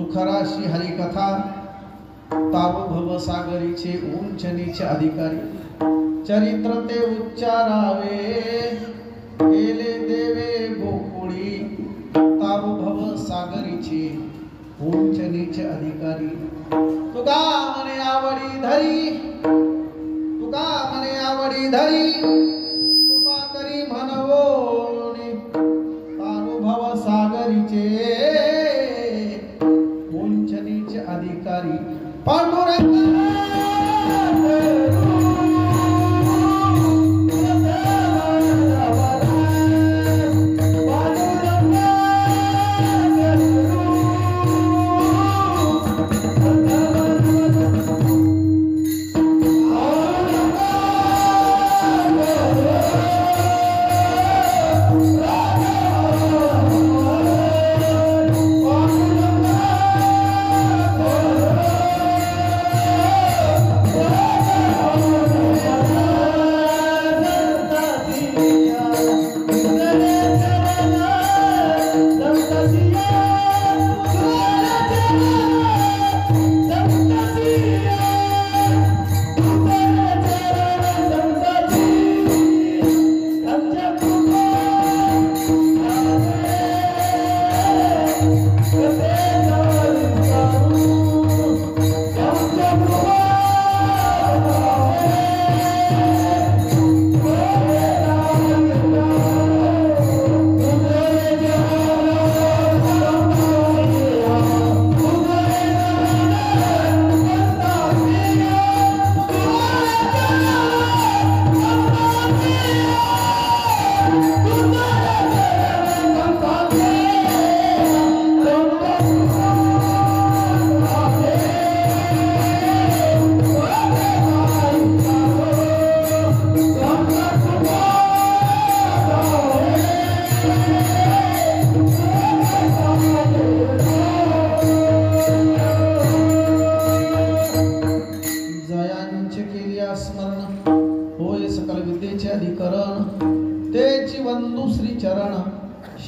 दुःखराशी हरिकथा तारू भवसागरीचे उंच नीच अधिकारी चरित्र ते उच्चारावे केले देवे गोकुळी तारू भवसागरीचे उंच नीच अधिकारी तुका मने आवडी धरी तुका मने आवडी धरी कृपा करी म्हणवोनी तारू भवसागरीचे उंच नीच अधिकारी पांडुरंग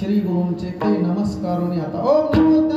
श्री गुरूंचे ते नमस्कारोनी आता ओम नमो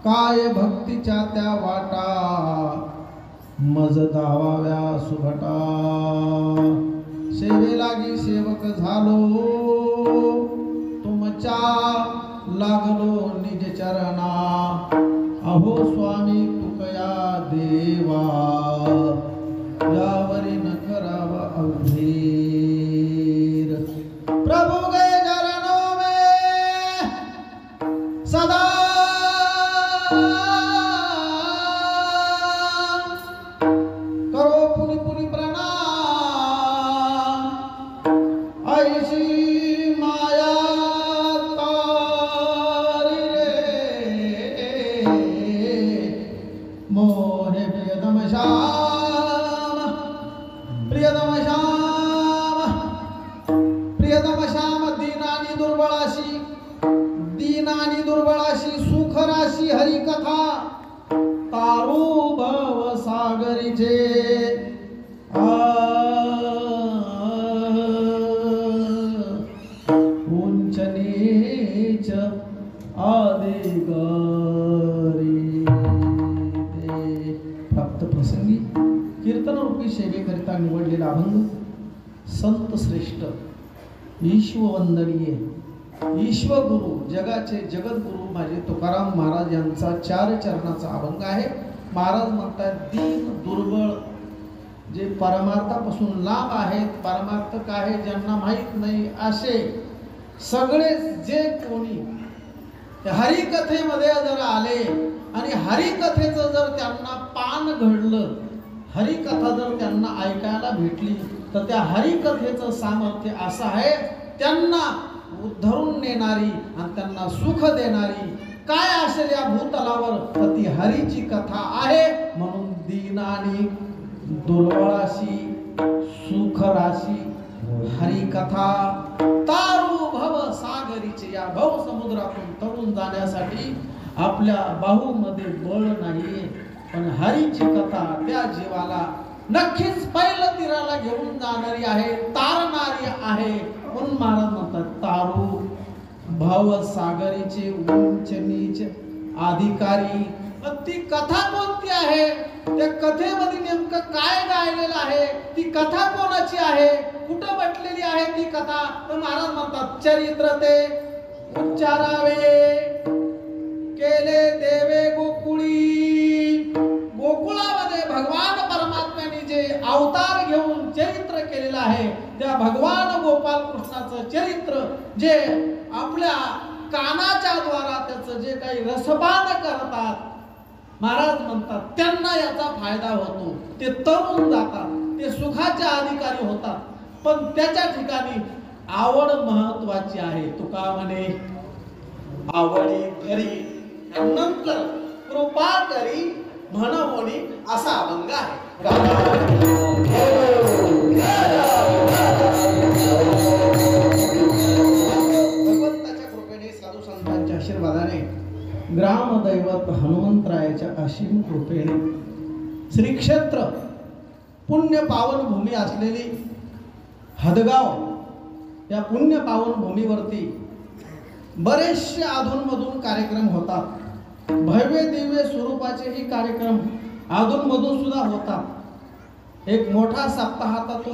काय भक्तीच्या त्या वाटा मज धावाव्या सुभटा सेवे लागी सेवक झालो तुमच्या लागलो निज चरणा अहो स्वामी तुकया देवा यावरी न करावा अवधीर प्रभु गए चरणों में सदा करो पुनि पुनि प्रणाम ऐसी माया तारी रे मोहे वेदम शा सागरीचे उंच नीच आदिगारी ते प्राप्त प्रसंगी कीर्तन रूपी सेवेकरिता निवडलेला अभंग संत श्रेष्ठ ईश्ववंदनीय ईश्वगुरु जगाचे जगद्गुरु माझे तुकाराम महाराज यांचा 4 चरणाचा अभंग आहे. महाराज म्हणतात दीन दुर्बळ जे परमार्थापासून लांब आहेत, परमार्थ काय आहे ज्यांना माहीत नाही, असे सगळे जे कोणी हरिकथेमध्ये जर आले आणि हरिकथेचं जर त्यांना पान घडलं, हरिकथा जर त्यांना ऐकायला भेटली, तर त्या हरिकथेचं सामर्थ्य असं आहे त्यांना उद्धरून नेणारी आणि त्यांना सुख देणारी काय असेल या भूतलावर, तर ती हरीची कथा आहे. म्हणून दीनानी दुर्बळाशी सुख राशी हरिकथा तारू भव सागरीचे. या भव समुद्रातून तरुण जाण्यासाठी आपल्या बाहूमध्ये बळ नाही, पण हरीची कथा त्या जीवाला नक्कीच पहिलं तीराला घेऊन जाणारी आहे, तारणारी आहे. म्हणून महाराज म्हणतात तारू भव सागरीचे उंच नीच अधिकारी. ती कथा कोणती आहे, त्या कथेमध्ये नेमकं काय गायलेलं आहे, ती कथा कोणाची आहे, कुठं म्हटलेली आहे ती कथा. तर महाराज म्हणतात चरित्र ते उच्चारावे केले देवे गोकुळी. गोकुळामध्ये भगवान परमात्म्याने जे अवतार घेऊन चरित्र केलेलं आहे, त्या भगवान गोपाल कृष्णाचं चरित्र जे आपल्या कानाच्या द्वारा त्याचं जे काही रसपान करतात, महाराज म्हणतात त्यांना याचा फायदा होतो. ते तरुण जातात, ते सुखाचे अधिकारी होतात. पण त्याच्या ठिकाणी आवड महत्वाची आहे. तुका म्हणे आवडी करी नंतर कृपा करी म्हणवणी असा अभंग आहे. भगवंताच्या कृपेने साधू संतांच्या आशीर्वादाने ग्रामदैवत हनुमंतरायाच्या असीम कृपेने श्री क्षेत्र पुण्य पावन भूमी असलेली हदगाव या पुण्य पावन भूमीवरती बरेचसे अधूनमधून कार्यक्रम होतात. भव्य दिव्य स्वरूपाचेही कार्यक्रम अधूनमधून सुद्धा होतात. एक मोठा सप्ताहाचा तो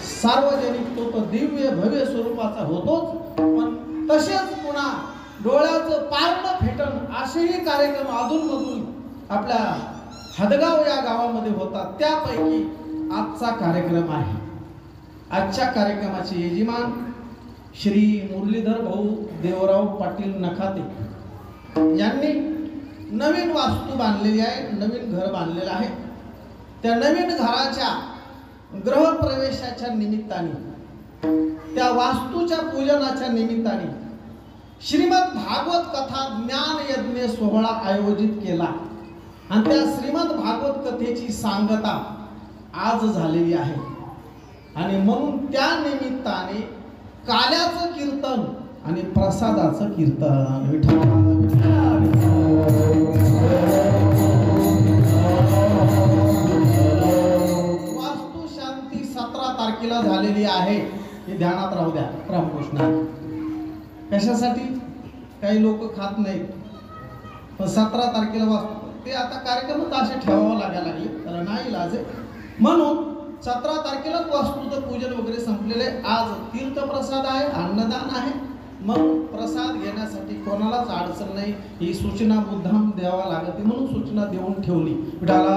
सार्वजनिक तो दिव्य भव्य स्वरूपाचा होतोच, पण तसेच पुन्हा डोळ्याचं पारणं फेटण असेही कार्यक्रम अधूनमधून आपल्या हदगाव या गावामध्ये होतात. त्यापैकी आजचा कार्यक्रम आहे. आजच्या कार्यक्रमाचे यजमान श्री मुरलीधर भाऊ देवराव पाटील नखाते यांनी नवीन वास्तू बांधलेली आहे, नवीन घर बांधलेलं आहे. त्या नवीन घराच्या गृहप्रवेशाच्या निमित्ताने, त्या वास्तूच्या पूजनाच्या निमित्ताने श्रीमद भागवत कथा ज्ञान यज्ञ सोहळा आयोजित केला. आणि त्या श्रीमद भागवत कथेची सांगता आज झालेली आहे. आणि म्हणून त्या निमित्ताने काल्याचं कीर्तन आणि प्रसादाचं कीर्तन वास्तू शांती 17 तारखेला झालेली आहे. हे ध्यानात राहू द्या. रामकृष्ण कशासाठी काही लोक खात नाहीत, पण 17 तारखेला वास्तू ते आता कार्यक्रम असे ठेवावं लागायला लागले, त्याला नाही इलाज आहे. म्हणून 17 तारखेलाच वास्तूचं पूजन वगैरे संपलेले. आज तीर्थप्रसाद आहे, अन्नदान आहे. मग प्रसाद घेण्यासाठी कोणालाच अडचण नाही. ही सूचना मुद्दाम द्यावा लागते, म्हणून सूचना देऊन ठेवली. विठाला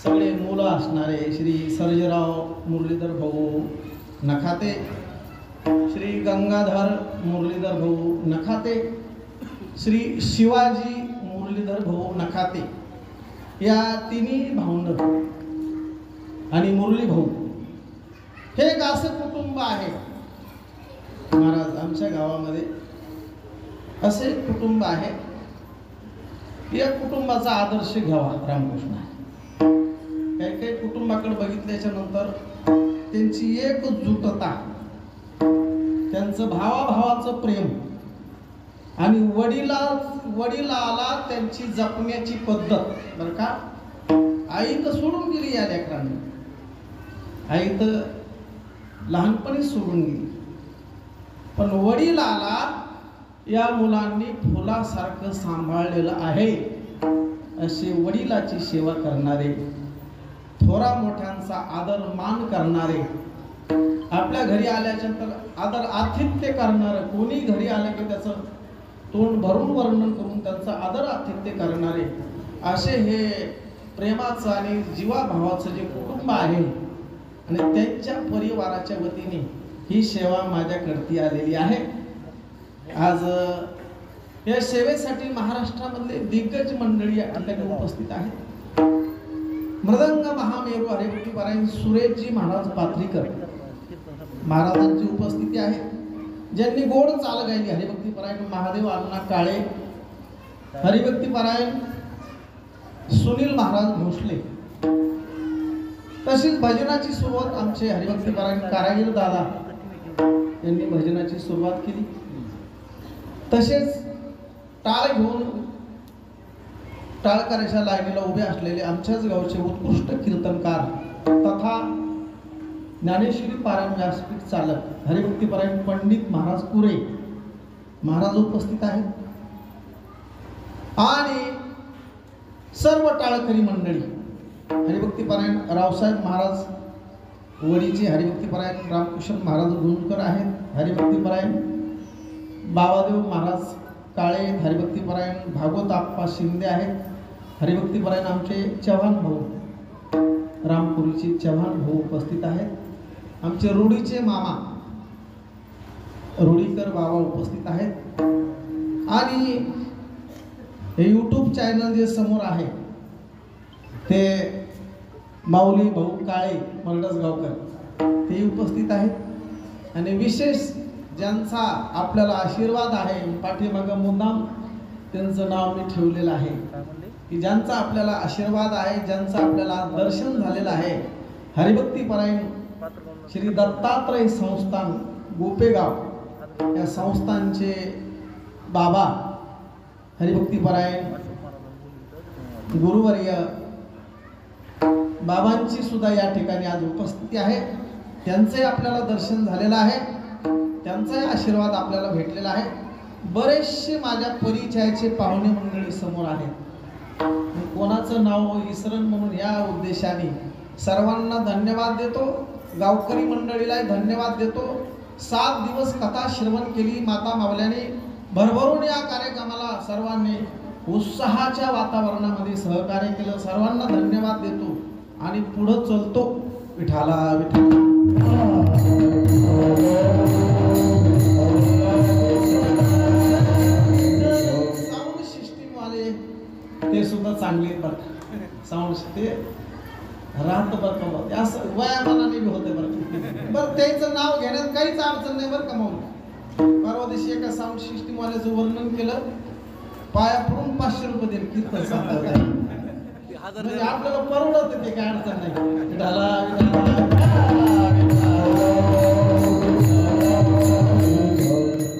सगळे मुलं असणारे श्री सर्जेराव मुरलीधर भाऊ नखाते, श्री गंगाधर मुरलीधर भाऊ नखाते, श्री शिवाजी मुरलीधर भाऊ नखाते, या तिन्ही भावंड आणि मुरली भाऊ हे एक असं कुटुंब आहे. महाराज आमच्या गावामध्ये असे कुटुंब आहे. या कुटुंबाचा आदर्श घ्यावा. रामकृष्ण काही काही कुटुंबाकडे बघितल्याच्या नंतर त्यांची एकजुटता त्यांचं भावाभावाचं प्रेम आणि वडिलाला त्यांची जपण्याची पद्धत बरं का. आई तर सोडून गेली या लेकरांनी, आई तर लहानपणीच सोडून गेली, पण वडिलाला या मुलांनी फुलासारखं सांभाळलेलं आहे. असे वडिलाची सेवा करणारे, थोरा मोठ्यांचा आदर मान करणारे, आपल्या घरी आल्याच्यानंतर आदर आतिथ्य करणारं, कोणी घरी आलं की त्याचं तोंड भरून वर्णन करून त्यांचा आदर आतिथ्य करणारे, असे हे प्रेमाचं आणि जीवाभावाचं जे कुटुंब आहे आणि त्यांच्या परिवाराच्या वतीने ही सेवा माझ्याकडती आलेली आहे. आज या सेवेसाठी महाराष्ट्रामधले दिग्गज मंडळी या ठिकाणी उपस्थित आहेत. मृदंग महामेरू हरिभक्ती परायण सुरेशजी महाराज पाथरीकर महाराजांची उपस्थिती आहे. ज्यांनी गोड चाल गायली हरिभक्ती परायण महादेव अण्णा काळे, हरिभक्ती परायण सुनील महाराज भोसले. तशीच भजनाची सुरुवात आमचे हरिभक्ती परायण कारागीर दादा यांनी भजनाची सुरुवात केली. तसेच टाळ घेऊन टाळकऱ्याच्या लाईनीला उभे असलेले आमच्याच गावचे उत्कृष्ट कीर्तनकार तथा ज्ञानेश्वरी पारायण व्यासपीठ चालक हरिभक्ती परायण पंडित महाराज कुरे महाराज उपस्थित आहेत. आणि सर्व टाळकरी मंडळी, हरिभक्ती परायण रावसाहेब महाराज वडीचे हरिभक्ती परायण रामकृष्ण महाराज गुंजकर आहेत. हरिभक्ती परायण बाबादेव महाराज काळे हरिभक्ती परायण भागवत आप्पा शिंदे आहेत. हरिभक्ती परायण आमचे चव्हाण भाऊ रामपुरीचे चव्हाण भाऊ उपस्थित आहेत. आमचे रूढीचे मामा रूढीकर बाबा उपस्थित आहेत. आणि हे यूट्यूब चॅनल जे समोर आहे ते माऊली भाऊ काळे मरडसगावकर ते उपस्थित आहेत. आणि विशेष ज्यांचा आपल्याला आशीर्वाद आहे, पाठीमागं मुद्दाम त्यांचं नाव मी ठेवलेलं आहे की ज्यांचा आपल्याला आशीर्वाद आहे, ज्यांचं आपल्याला दर्शन झालेलं आहे, हरिभक्ती परायण श्री दत्तात्रय संस्थान गोपेगाव या संस्थानचे बाबा हरिभक्ती परायण गुरुवर्य बाबांची सुद्धा या ठिकाणी आज उपस्थिती आहे. त्यांचे आपल्याला दर्शन झालेलं आहे, त्यांचाही आशीर्वाद आपल्याला भेटलेला आहे. बरेचसे माझ्या परिचयाचे पाहुणे मंडळी समोर आहेत. कोणाचं नाव विसरण म्हणून या उद्देशाने सर्वांना धन्यवाद देतो. गावकरी मंडळीला धन्यवाद देतो. 7 दिवस कथा श्रवण केली माता मावल्याने, भरभरून या कार्यक्रमाला सर्वांनी उत्साहाच्या वातावरणामध्ये सहकार्य केलं. सर्वांना धन्यवाद देतो आणि पुढे चलतो. विठाला विठ्ठल. साऊंड सिस्टीम वाले ते सुद्धा चांगले बरं, साऊंड ते राहत बरं का, असं वयामानाने बी होते बरं. बरं त्याचं नाव घेण्यात काहीच अडचण नाही बरं का. मग परवा दिवशी एका साऊंड सिस्टीम वाल्याचं वर्णन केलं, पाया पडून 500 रुपये दिले कीर्तन सांगतात. म्हणजे आपल्याला परवडत ते काय अडचण नाही. विठाला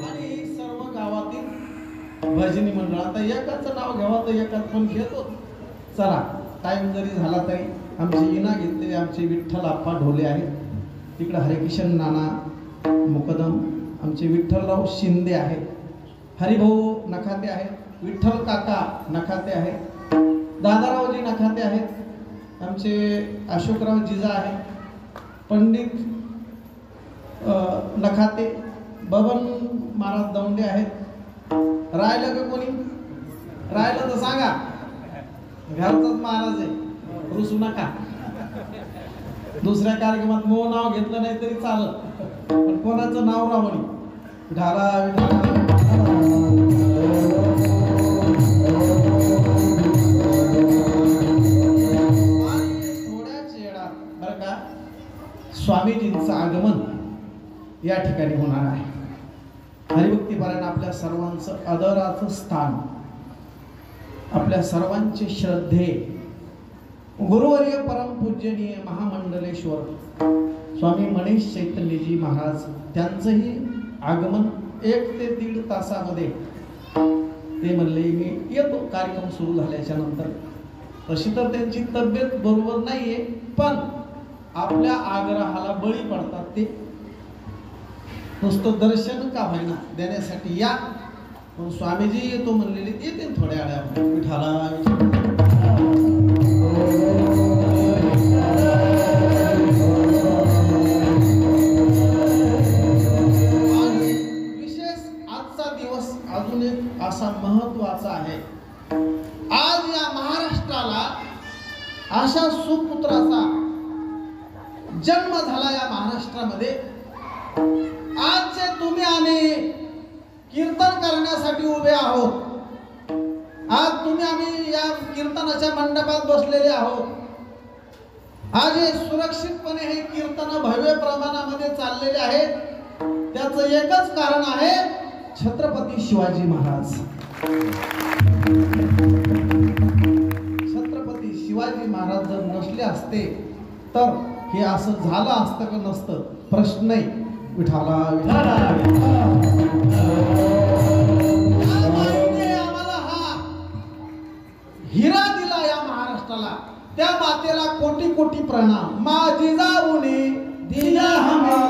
आणि सर्व गावातील भजनी मंडळ, आता एकाचं नाव घ्यावं तर एकाच पण घेतो. चला टाइम जरी झाला तरी आमचे इना घेतलेले आमचे विठ्ठल आप्पा ढोले आहेत. तिकडे हरिकिशन नाना मुकदम, आमचे विठ्ठलराव शिंदे आहेत, हरिभाऊ नखाते आहेत, विठ्ठल काका नखाते आहेत, दादारावजी नखाते आहेत, आमचे अशोकराव जिजा आहेत, पंडित नखाते, बबन महाराज दौंडे आहेत. राहिलं का कोणी? राहिलं तर सांगा, घरचाच महाराज आहे, रुसू नका. दुसऱ्या कार्यक्रमात मो नाव घेतलं नाही तरी चालत, पण कोणाचं नाव रावणी ढाला थोड्याच वेळात बरं का स्वामीजींचं आगमन या ठिकाणी होणार आहे. हरिभक्ती परायण आपल्या सर्वांचं आदराचं स्थान, आपल्या सर्वांचे श्रद्धे गुरुवर्य परमपूज्यनीय महामंडलेश्वर स्वामी मनीष चैतन्यजी महाराज, त्यांचंही आगमन 1 ते 1.5 तासामध्ये ते म्हणले मी येतो कार्यक्रम सुरू झाल्याच्या नंतर. तशी तर त्यांची तब्येत बरोबर नाहीये, पण आपल्या आग्रहाला बळी पडतात. ते नुसतं दर्शन का होईना देण्यासाठी या. पण स्वामीजी येतो म्हणलेले येते थोड्या वेळामध्ये. विठाला अजून एक असा महत्वाचा आहे. आज या महाराष्ट्राला अशा सुपुत्राचा जन्म झाला या महाराष्ट्रामध्ये. आजचे तुम्ही आम्ही कीर्तन करण्यासाठी उभे आहोत. आज तुम्ही आम्ही या कीर्तनाच्या मंडपात बसलेले आहोत. आज हे सुरक्षितपणे हे कीर्तन भव्य प्रमाणामध्ये चाललेले आहेत. त्याचं एकच कारण आहे छत्रपती शिवाजी महाराज. छत्रपती शिवाजी महाराज जर नसले असते तर हे असं झालं असतं का नसतं प्रश्न नाही. विठाला आम्हाला हा हिरा दिला या महाराष्ट्राला. त्या मातेला कोटी कोटी प्रणाम. माझी जाऊने दिला हमा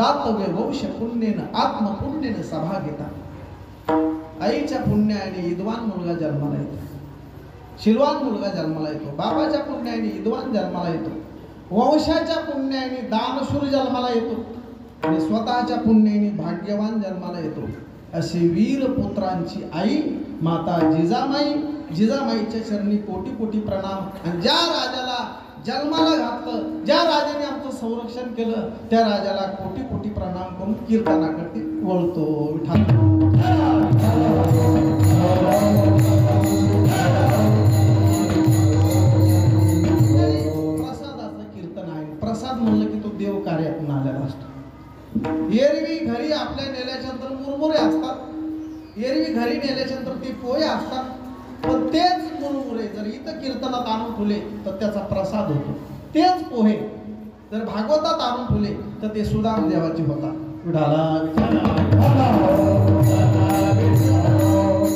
दातव्य वंश पुण्येन आत्मपुण्येन सभा घेता. आईच्या पुण्याने विद्वान मुलगा जन्माला येतो. शिलवान मुलगा जन्माला येतो. बाबाच्या पुण्याने विद्वान जन्माला येतो. वंशाच्या पुण्याने दानशूर जन्माला येतो आणि स्वतःच्या पुण्याने भाग्यवान जन्माला येतो. असे वीर पुत्रांची आई माता जिजामाई. जिजामाईच्या चरणी कोटी कोटी प्रणाम. आणि ज्या राजाला जन्माला घातलं, ज्या राजाने आमचं संरक्षण केलं, त्या राजाला कोटी कोटी प्रणाम करून कीर्तनाकडे वळतो. प्रसादाचं कीर्तन आहे. प्रसाद म्हणलं की तो देव कार्यातून आलेला असतो. एरवी घरी आपल्या नेल्याच्या नंतर मुरमुरे असतात. एरवी घरी नेल्याच्या नंतर ते पोहे असतात. पण तेच मुरमुरे जर इथं कीर्तनात आणून ठेवले तर त्याचा प्रसाद होतो. तेच पोहे जर भागवतात आणून ठेवले तर ते सुदाम देवाचे होतात.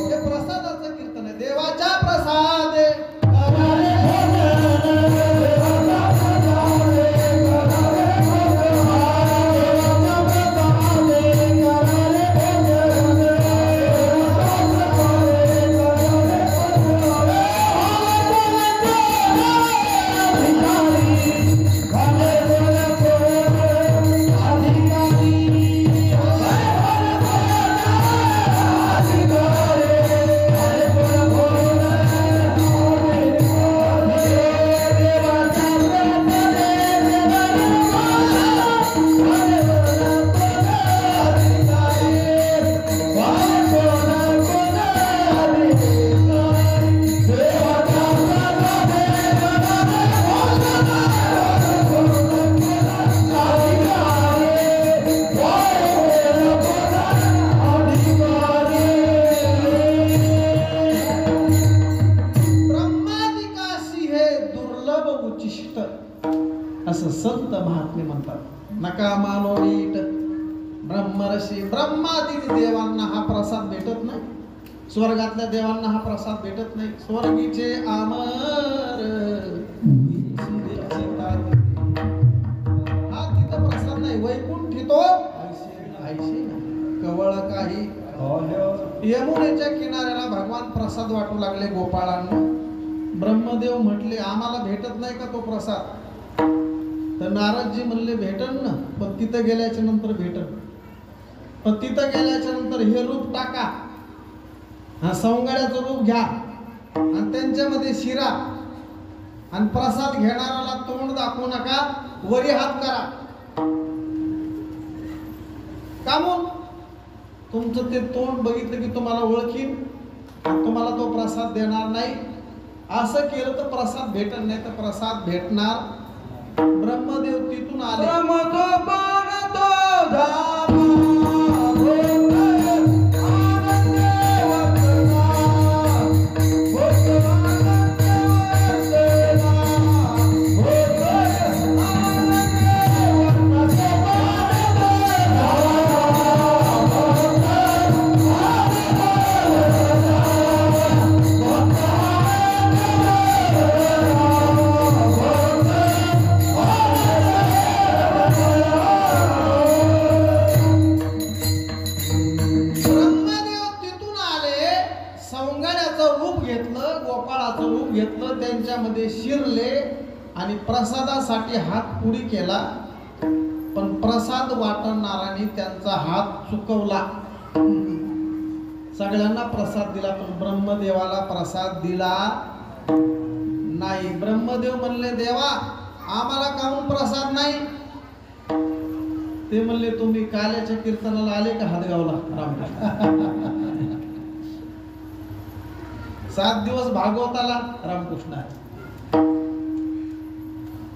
हे प्रसादाचं कीर्तन आहे. देवाच्या प्रसादे नका मानो नीट. ब्रह्मर्षी ब्रह्मादी देवांना हा प्रसाद भेटत नाही. स्वर्गातल्या देवांना हा प्रसाद भेटत नाही. स्वर्गीचे आमर हा तिथं प्रसाद नाही. वैकुंठ तो कवळ काही. यमुनेच्या किनाऱ्याला भगवान प्रसाद वाटू लागले गोपाळांना. ब्रह्मदेव म्हटले आम्हाला भेटत नाही का तो प्रसाद. तर नारदजी म्हणले भेटन ना, पण तिथं गेल्याच्या नंतर भेटन. पण तिथं गेल्याच्या नंतर हे रूप टाका, हा सौंगाड्याचं रूप घ्या आणि त्यांच्यामध्ये शिरा आणि प्रसाद घेणाऱ्याला तोंड दाखवू नका, वरी हात करा. का म्हणून तुमचं ते तोंड बघितलं की तुम्हाला ओळखीन, तुम्हाला तो प्रसाद देणार नाही. असं केलं तर प्रसाद भेटत नाही, तर प्रसाद भेटणार. ब्रह्मदेव तिथून आले. त्यांच्यामध्ये शिरले आणि प्रसादासाठी हात पुढे केला. पण प्रसाद वाटणाऱ्यांनी त्यांचा हात चुकवला. सगळ्यांना प्रसाद दिला पण ब्रह्मदेवाला प्रसाद दिला नाही. ब्रह्मदेव म्हणले देवा आम्हाला काहून प्रसाद नाही. ते म्हणले तुम्ही काल्याच्या कीर्तनाला आले का हातगावला रामकृष्ण. 7 दिवस भागवताला रामकृष्ण आहे.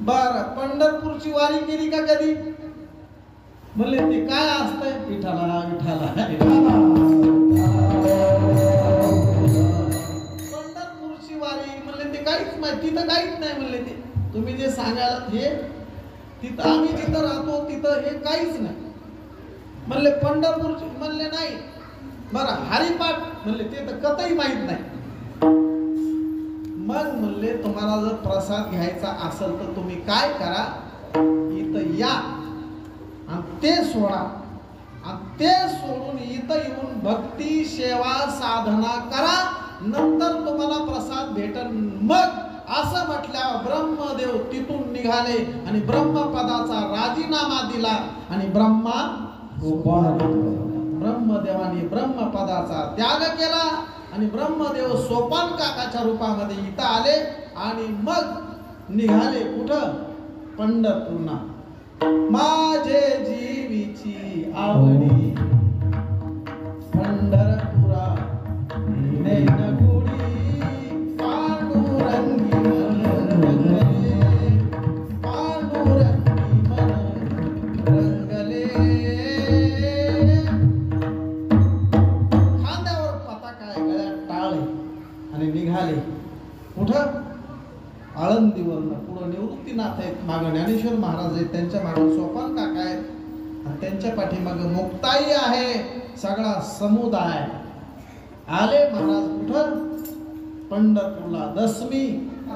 बर पंढरपूरची वारी केली का कधी. म्हणले ते काय असतंय. विठाला विठाला पंढरपूरची वारी म्हणले ते काहीच माहिती. तिथं काहीच नाही म्हणले. ते तुम्ही जे सांगायला हे तिथं आम्ही जिथं राहतो तिथं हे काहीच नाही म्हणले. पंढरपूरची म्हणले नाही. बरं हरिपाठ म्हणले ते तर कतही माहित नाही. मग म्हणले तुम्हाला जर प्रसाद घ्यायचा असेल तर तुम्ही काय करा, इथं या आणि ते सोडा आणि ते सोडून इथं येऊन भक्ती सेवा साधना करा, नंतर तुम्हाला प्रसाद भेटन. मग असं म्हटल्यावर ब्रह्मदेव तिथून निघाले आणि ब्रह्मपदाचा राजीनामा दिला आणि ब्रह्मदेवाने ब्रह्मपदाचा त्याग केला आणि ब्रह्मदेव सोपान काकाच्या रूपामध्ये इथं आले आणि मग निघाले कुठं. पंढरपूरला. माझे जीवीची आवडी पंढरपुरा नैनगुडी पांडुरंगी मन पांडुरंगी मन रंगले. खांद्यावर पताका आहे, गळ्यात टाळ आहे आणि निघाले कुठं. आळंदीवरनं. पुढं निवृत्तीनाथ आहेत, मागं ज्ञानेश्वर महाराज आहेत, त्यांच्या मागं सोपान काका आहेत आणि त्यांच्या पाठीमागं मुक्ताई आहे. सगळा समुदाय आले महाराज कुठं. पंढरपूरला. दशमी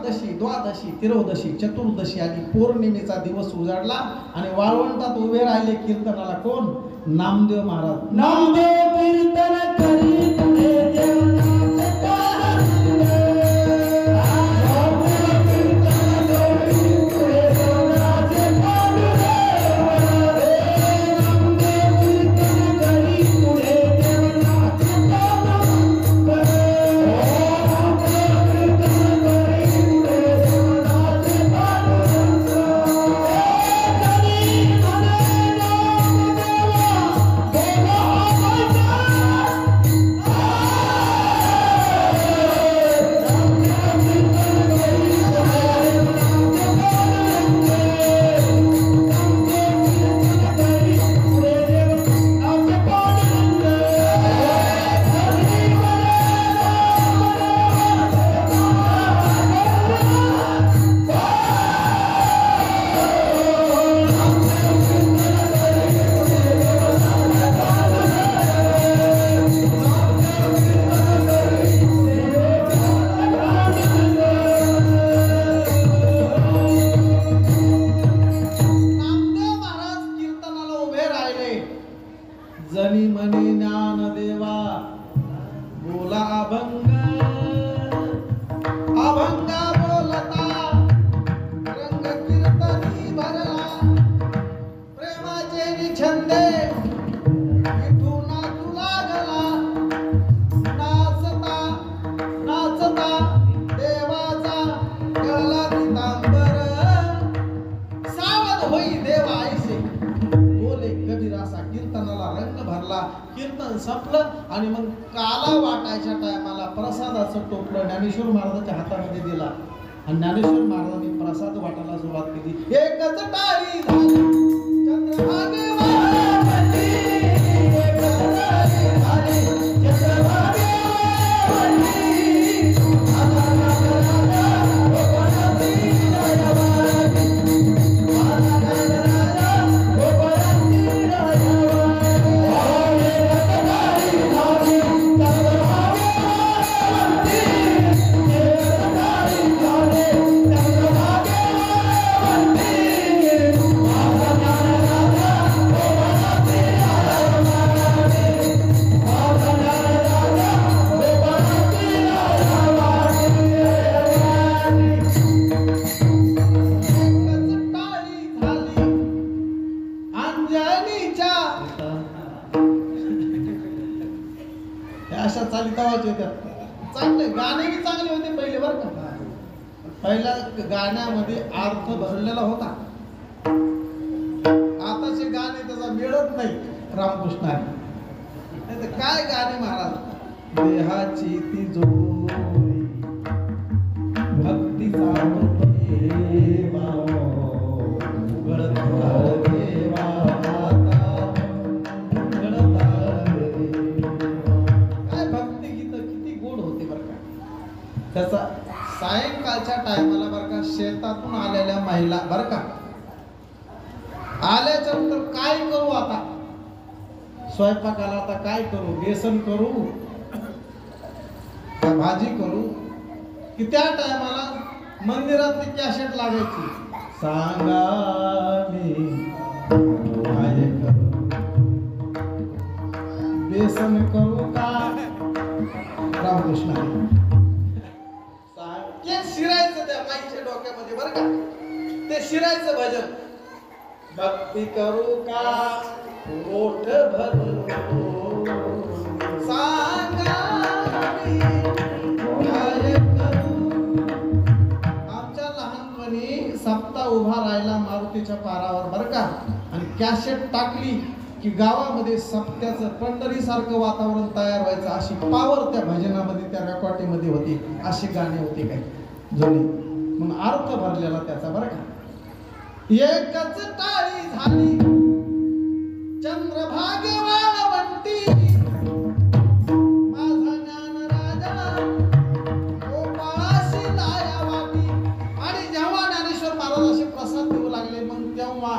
दशी द्वादशी त्रयोदशी चतुर्दशी आणि पौर्णिमेचा दिवस उजाडला आणि वाळवंटात उभे राहिले कीर्तनाला. कोण. नामदेव महाराज. नामदेव कीर्तन करी पुढे संपलं आणि मग काला वाटायच्या टायमाला प्रसादाचं टोपलं ज्ञानेश्वर महाराजांच्या हातामध्ये दिला आणि ज्ञानेश्वर महाराजांनी प्रसाद वाटायला सुरुवात केली. एकच टाळी झाली चंद्रभागे वाढली, एकच टाळी झाली चंद्रभागे वाढली. अशा चालितावाचे होत्या. चांगले गाणे बी चांगले होते पहिले बरं का. पहिल्या गाण्यामध्ये अर्थ भरलेला होता. आताचे गाणे त्याचा मिळत नाही. रामकृष्णाने काय गाणे महाराज. देहाची ती जोरी भक्तीचा देवा त्याचा सायंकाळच्या टायमाला बरं का शेतातून आलेल्या महिला बरं का आल्याच्या नंतर काय करू आता स्वयंपाकाला आता काय करू बेसन करू का भाजी करू की त्या टायमाला मंदिरातली कॅसेट लागायची. सांगा मी काय करू बेसन करू का रामकृष्ण शिरायचं त्या माईच्या डोक्यामध्ये बरं का. ते शिरायचं भजन. भक्ती करू का ओठ भरू सांगा काय करू. आमच्या लहानपणी सप्ताह उभा राहिला मारुतीच्या पारावर बरं का आणि कॅसेट टाकली की गावामध्ये सप्त्याचं पंढरीसारखं वातावरण तयार व्हायचं. अशी पावर त्या भजनामध्ये त्या रेकॉर्डिंगमध्ये होती. अशी गाणी होती काही जुनी म्हणून अर्थ भरलेला त्याचा बरं का. एकच टाळी झाली चंद्रभागे वाळवंटी माझा ज्ञान राजा गोपाळाशी लाया वाटी. आणि जेव्हा ज्ञानेश्वर महाराज असे प्रसाद देऊ लागले मग तेव्हा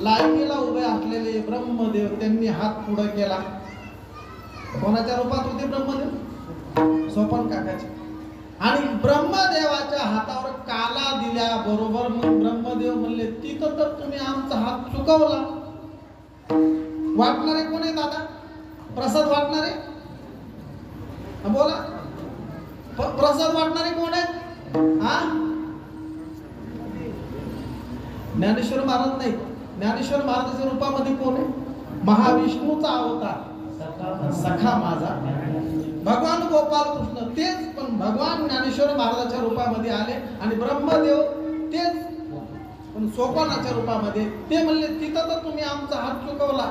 लाईनीला उभे असलेले ब्रह्मदेव त्यांनी हात पुढे केला. कोणाच्या रूपात होते ब्रह्मदेव. सोपान काकाचे. आणि ब्रह्मदेवाच्या हातावर काला दिल्याबरोबर मग ब्रह्मदेव म्हणले तिथं तर तुम्ही आमचा हात चुकवला. वाटणारे कोण आहेत आता प्रसाद वाटणारे बोला. प्रसाद वाटणारे कोण आहेत. हा ज्ञानेश्वर महाराज नाही. ज्ञानेश्वर महाराजाच्या रूपामध्ये कोण आहे. महाविष्णूचा अवतार सखा माझा भगवान गोपाल कृष्ण तेच. पण भगवान ज्ञानेश्वर महाराजाच्या रूपामध्ये आले आणि ब्रह्मदेव तेच पण सोपानाच्या रूपामध्ये. ते म्हणले तिथं तर तुम्ही आमचा हात चुकवला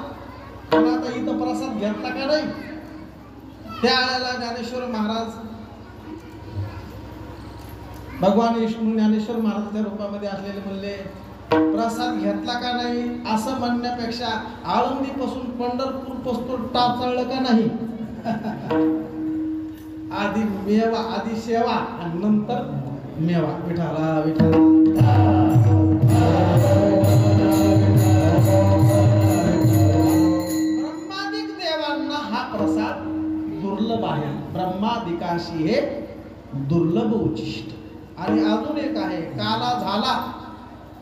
पण आता इथं प्रसाद घेतला का नाही. त्यावेळेला ज्ञानेश्वर महाराज भगवान विष्णू ज्ञानेश्वर महाराजाच्या रूपामध्ये असलेले म्हणले प्रसाद घेतला का नाही असं म्हणण्यापेक्षा आळंदीपासून पंढरपूर पासून टाचळलं का नाही. आधी मेवा आधी सेवा आणि नंतर मेवा. विठाला विठाला. ब्रह्मादिक देवांना हा प्रसाद दुर्लभ आहे. ब्रह्मादिकाशी हे दुर्लभ उचिष्ट. आणि अजून एक आहे काला झाला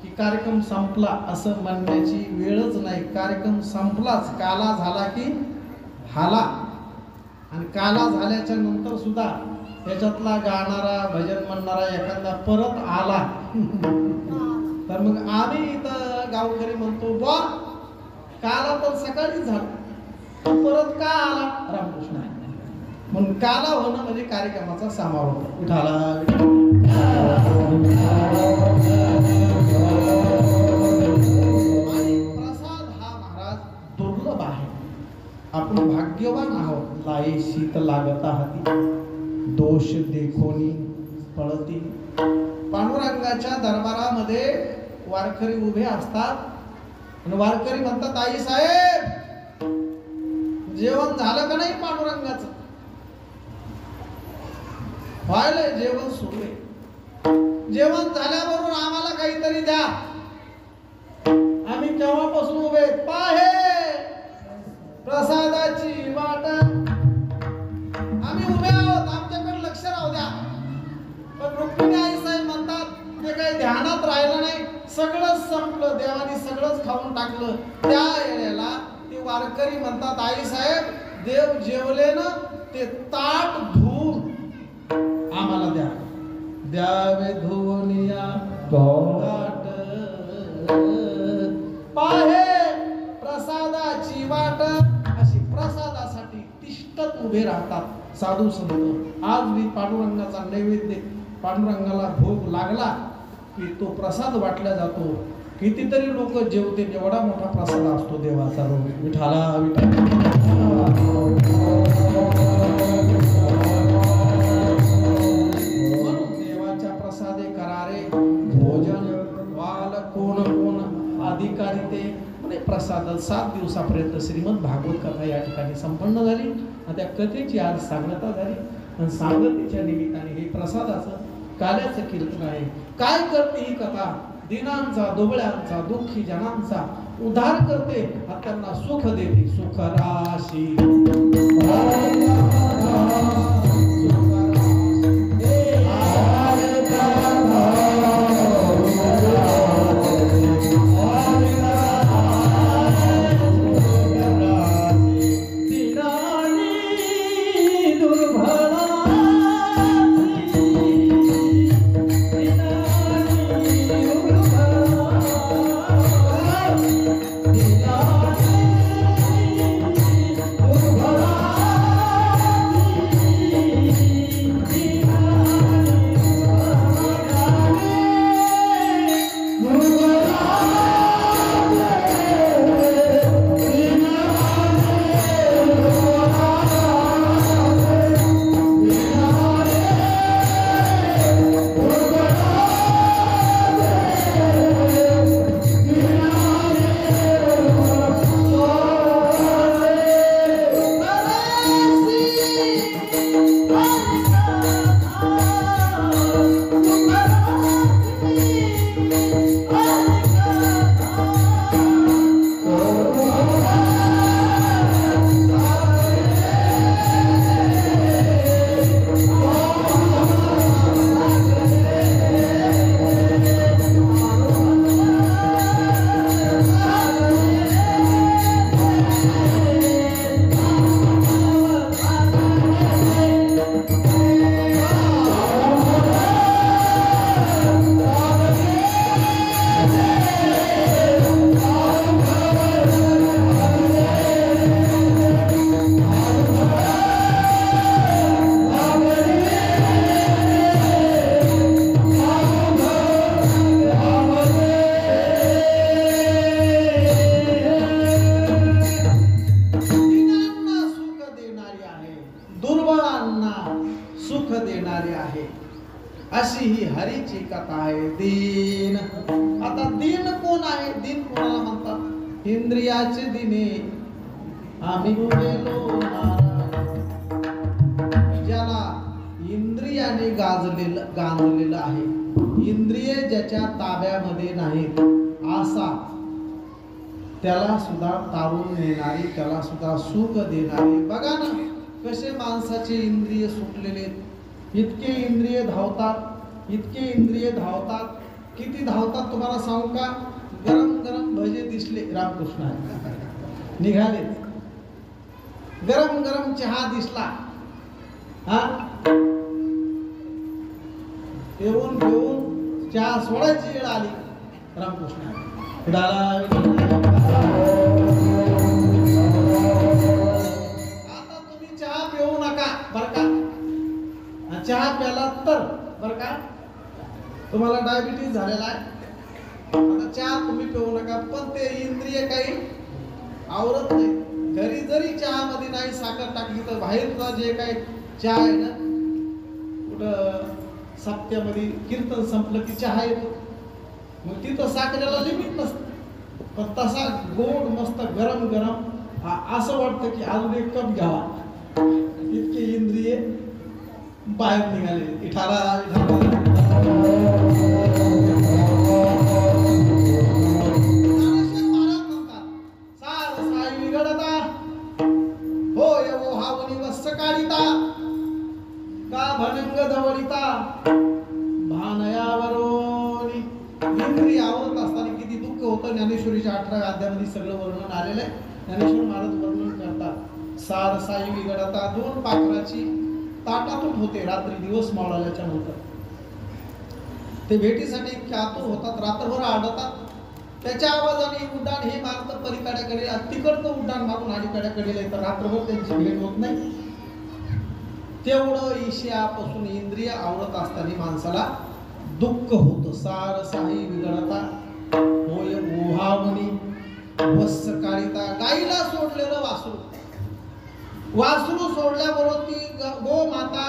की कार्यक्रम संपला असं म्हणण्याची वेळच नाही. कार्यक्रम संपलाच. काला झाला की हाला. आणि काला झाल्याच्या नंतर सुद्धा त्याच्यातला गाणारा भजन म्हणणारा एखादा परत आला तर मग आम्ही इथं गावकरी म्हणतो बा काला तर सकाळीच झाला परत का आला रामकृष्ण. म्हणून काला होणं म्हणजे कार्यक्रमाचा समारोप. विठाला. आणि प्रसाद हा महाराज दुर्लभ आहे. आपण भाग्यवान आहोत. लाई शीत लागता हाती, दोष देखोनी पळती. पांडुरंगाच्या दरबारामध्ये वारकरी उभे असतात आणि वारकरी म्हणतात, आई साहेब जेवण झालं का नाही? पांडुरंगाचं व्हायलंय, जेवण सुरू आहे. जेवण झाल्याबरोबर आम्हाला काहीतरी द्या. आम्ही केव्हापासून उभे पाहे प्रसादाची वाट, आम्ही उभे आहोत, आमच्याकडे लक्ष राहू द्या. पण रुक्मिणी आई साहेब म्हणतात, ते काही ध्यानात राहिलं नाही, सगळंच संपलं, देवानी सगळंच खाऊन टाकलं. त्या वेळेला ते वारकरी म्हणतात, आई साहेब देव जेवले ना, ते ताट धुवून आम्हाला द्या. द्यावे धुवनिया ताट पाहे प्रसादाची वाट. अशी प्रसादासाठी तिष्ठत उभे राहतात साधू संत. आज मी पांडुरंगाचा नैवेद्य, पांडुरंगाला भोग लागला की तो प्रसाद वाटला जातो. कितीतरी लोक जेवते, एवढा मोठा प्रसाद असतो देवाचा. विठाला म्हणून देवाच्या प्रसादे करारे भोजन वाल कोण कोण अधिकारी ते म्हणजे प्रसाद. 7 दिवसापर्यंत श्रीमद भागवत कथा या ठिकाणी संपन्न झाली आणि त्या कथेची आज सांगता झाली. आणि सांगतेच्या निमित्ताने हे प्रसादाचं कार्याचं कीर्तन आहे. काय करते ही कथा? दिनांचा, दुबळ्यांचा, दुःखी जनांचा उद्धार करते, त्यांना सुख देते. सुख राशी इंद्रियाचे दिने आम्ही गेलो. ज्याला इंद्रियाने गांजलेलं आहे, इंद्रिये ज्याच्या ताब्यामध्ये नाहीत, असा त्याला सुद्धा तारून नेणारी, त्याला सुद्धा सुख देणारी. बघा ना कसे माणसाचे इंद्रिय सुटलेले, इतके इंद्रिय धावतात, इतके इंद्रिय धावतात. किती धावतात तुम्हाला सांगू का? गरम गरम भजे दिसले, रामकृष्ण निघाले. गरम गरम चहा दिसला, हा येऊन घेऊन चहा सोडायची वेळ आली, रामकृष्ण आता तुम्ही चहा पिऊ नका बर का. चहा प्याला तर बर का तुम्हाला डायबिटीज झालेला आहे. आता चहा तुम्ही पिऊ नका, पण ते इंद्रिय काही आवरत नाही. घरी जरी चहामध्ये नाही साखर टाकली तर बाहेरचा जे काही चहा आहे ना, कुठं सप्त्यामध्ये कीर्तन संपलं की चहा येतो, मग तिथं साखरेला लिमिट नसतं. पण तसा गोड मस्त गरम गरम असं वाटतं की अजून एक कप घ्यावा, इतके इंद्रिय बाहेर निघाले. विठाला इंद्रिय आवरत असताना किती दुःख होतं. ज्ञानेश्वरीच्या 18व्या अध्यायामध्ये सगळं वर्णन आलेलं आहे. ज्ञानेश्वर महाराज वर्णन करतात. सार साई विगडता 2 पाखराची ताटातूट होते रात्री दिवस मावळाल्याच्या नंतर. ते भेटीसाठी आतुर होतात, रात्रभर आडतात. त्याच्या आवाजाने उड्डाण हे मारत पलीकड्याकडे, तिकडचं उड्डाण मारून अलीकड्याकडे येतं. रात्रभर त्यांची भेट होत नाही. तेवढं ईशियापासून इंद्रिय आवडत असताना माणसाला दुःख होतं. सार साई विगडता होय ओहावणी वत्स काळिता. गाईला सोडलेलं वासरू सोडल्याबरोबर ती गो माता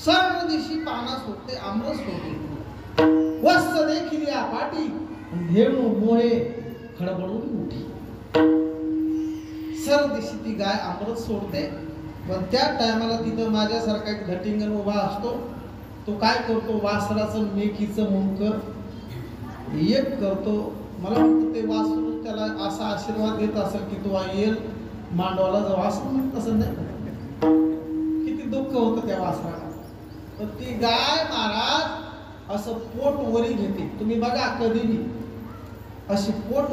सर्व दिवशी पाना सोडते, अमृत सोडते. वत्स देखील या पाठी, धेणू मोहे खडबडून उठी. सर्व दिवशी ती गाय अमृत सोडते. पण त्या टायमाला तिथं माझ्यासारखा एक धटिंगण उभा असतो. तो काय करतो, वासराचं मेकीचं मुंक एक करतो. मला वाटतं ते वासरू त्याला असा आशीर्वाद देत असेल की तो येईल मांडवाला जाऊ, असं म्हणत असं नाही. किती दुःख होतं त्या वासराला. तर ती गाय महाराज असं पोट वरी घेते. तुम्ही बघा कधीही अशी पोट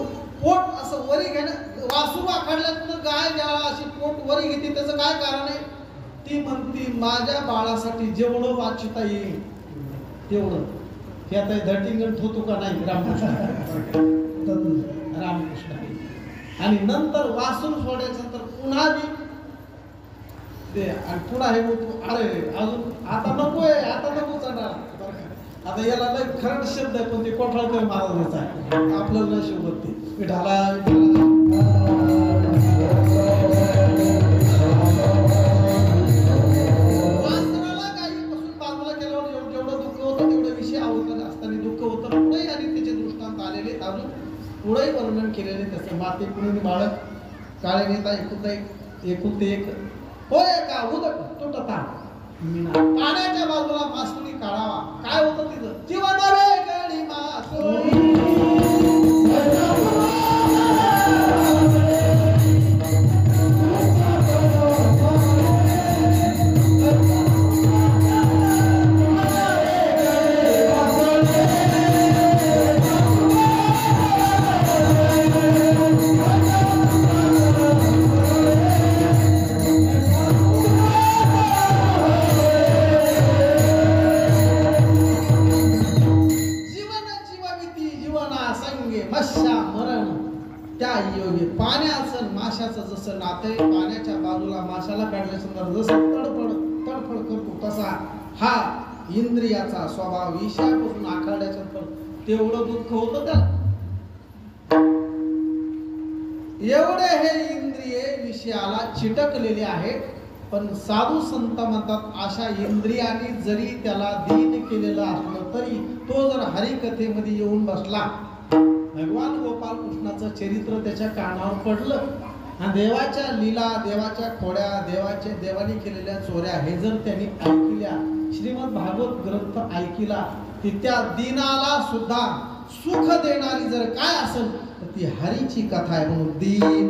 असं वरी घेणं, वासरू आखडल्यानंतर गाय ज्याला अशी पोट वरी घेते त्याचं काय कारण आहे? ती म्हणती माझ्या बाळासाठी जेवढं वाचिता येईल तेवढं. हे आता धटिंगण ठोतो का नाही रामकृष्ण. आणि नंतर वासरू सोडायचं तर पुन्हा बी ते आणि पुन्हा हे होतो. अरे अजून आता नकोय, आता नको चढणार. आता याला लय खरड शब्द आहे पण ते कोठाळकर महाराजांचा आहे. आपलं न शोभत ते विठाला वासराला गायीपासून बाजूला केल्यावर जेवढं दुःख होतं तेवढं विषय आवडत असताना दुःख होतं. पुढे आणि त्याचे दृष्टांत आलेले अजून पुढे वर्णन केलेले. त्याचं माते कुणी बाळक काळे नेता एकुलते एक होय का उदक तुटता पाण्याच्या बाजूला मासुरी काढावा. काय होतं तिथं? जीवन वेगळी मासुरी जसं नाते पाण्याच्या बाजूला माशाला काढल्यानंतर जसं तडफड करतो तसा हा इंद्रियाचा स्वभाव विषयापासून आखाड्याच्या तेवढं दुःख होतं त्याला. एवढे हे इंद्रिय विषयाला चिटकलेले आहेत. पण साधू संत म्हणतात अशा इंद्रियाने जरी त्याला दीन केलेलं असलं तरी तो जर हरिकथेमध्ये येऊन बसला, भगवान गोपाल कृष्णाचं चरित्र त्याच्या कानावर पडलं आणि देवाच्या लीला, देवाच्या खोड्या, देवाने केलेल्या चोऱ्या हे जर त्यांनी ऐकल्या, श्रीमद भागवत ग्रंथ ऐकला, ती त्या दीनाला सुद्धा सुख देणारी जर काय असेल तर ती हरीची कथा आहे. म्हणून दीन.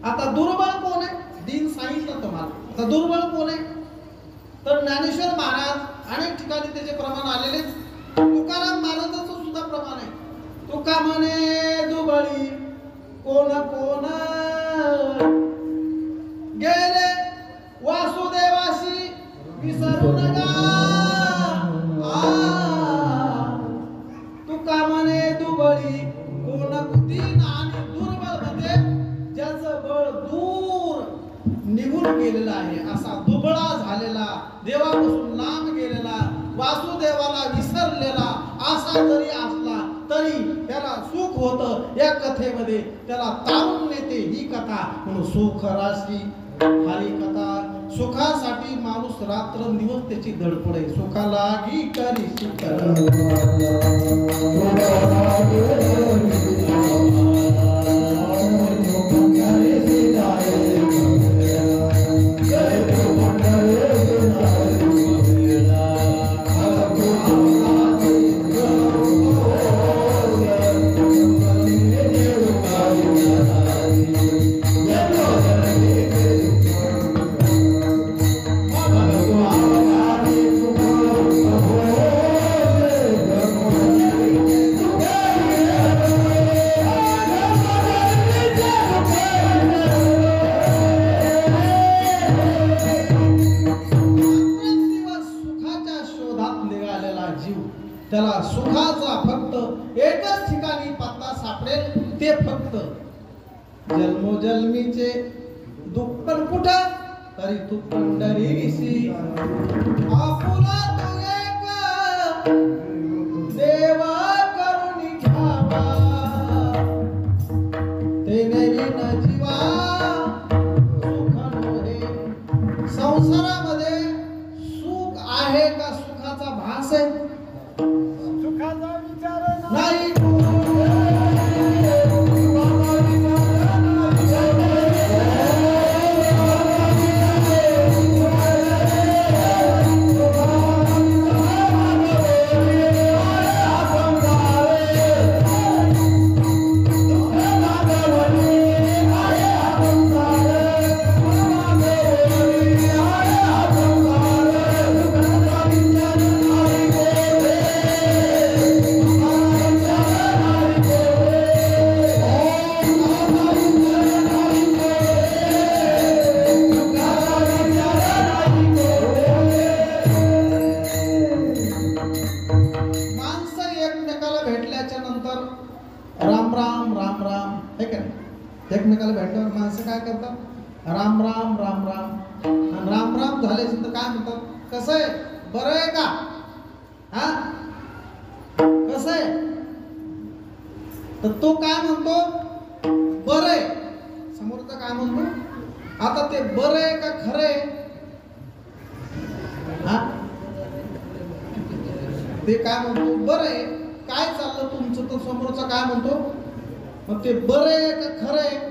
आता दुर्बळ कोण आहे? दीन सांगितलं तुम्हाला. आता दुर्बळ कोण आहे? तर ज्ञानेश्वर महाराज अनेक ठिकाणी त्याचे प्रमाण आलेले. तुकाराम महाराजांचं सुद्धा प्रमाण आहे. तुका म्हणे दुबळी कोण कोण गेले वासुदेवाशी विसरू नका. तुका म्हणे दुबळी कोण दीन आणि दुर्बळ म्हणजे ज्याचं बळ दूर निघून गेलेला आहे, असा दुबळा झालेला, देवापासून लांब गेलेला, वासुदेवाला विसरलेला असा जरी असला तरी त्याला सुख होतं. या कथेमध्ये त्याला तारून नेते ही कथा. म्हणून सुख राशी हरी कथा. सुखासाठी माणूस रात्रंदिवस त्याची धडपड आहे. सुखाला गी करी त्याला सुखाचा फक्त एकच ठिकाणी पत्ता सापडेल. ते फक्त जन्मोजन्मीचे दुःख कुठं तरी तू पंढरीशी आपुला तू एक देवा करुणी घ्यावा. ते नवीन जीवा सुख नोहे. संसारामध्ये सुख आहे का सुखाचा भास आहे? सुखाचा विचार नाही. एकमेकाला भेटल्यावर माणसं काय करतात? राम राम राम राम. आणि राम राम झाल्यानंतर काय म्हणतात? कसं आहे? बरं आहे का? हा कसं आहे? तर तो काय म्हणतो? बरं आहे. समोरचा काय म्हणतो? आता ते बरं आहे का खरं आहे? हा ते काय म्हणतो? बरं आहे. काय चाललं तुमचं? तर समोरचा काय म्हणतो? मग ते बरं आहे का खरं आहे?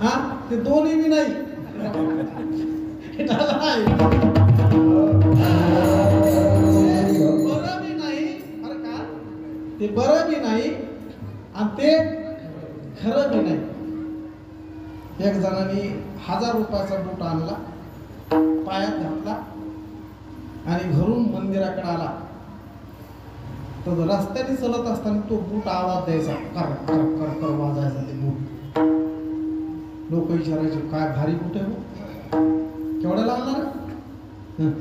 हा ते दोन्ही बी नाही. बरं बी नाही अरे का ते बरं बी नाही आणि ते खरं बी नाही. एक जणांनी 1000 रुपयाचा बूट आणला, पायात घातला आणि घरून मंदिराकडे आला. तर रस्त्याने चलत असताना तो बूट आवाज द्यायचा, कर कर कर कर वाजायचा ते बूट. लोक विचारायचे काय भारी बूट आहे हो, केवढा लागणार?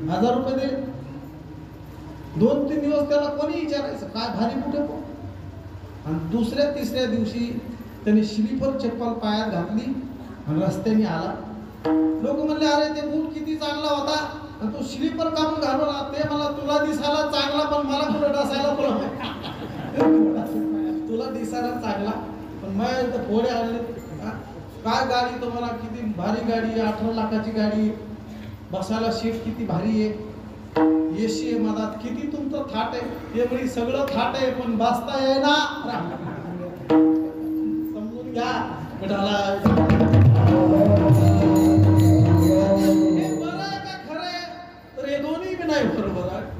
1000 रुपये दे. 2-3 दिवस त्याला कोणी विचारायचं काय भारी बूट आहे हो. आणि दुसऱ्या तिसऱ्या दिवशी त्याने स्लीपर चप्पल पायात घातली आणि रस्त्याने आला. लोक म्हणले अरे ते बूट किती चांगला होता, तू स्लीपर कापून घालून. ते मला तुला दिसायला चांगला पण मला कुठं डसायला तुला दिसायला चांगला पण माझ्या फोडे आले. काय गाडी तुम्हाला किती भारी गाडी, 18 लाखाची गाडी, बसायला सीट किती भारी आहे, एसी आहे मधात, किती तुमचं थाट आहे. ते म्हणजे सगळं थाट आहे पण बसता येईना. समजून घ्या मिठाला.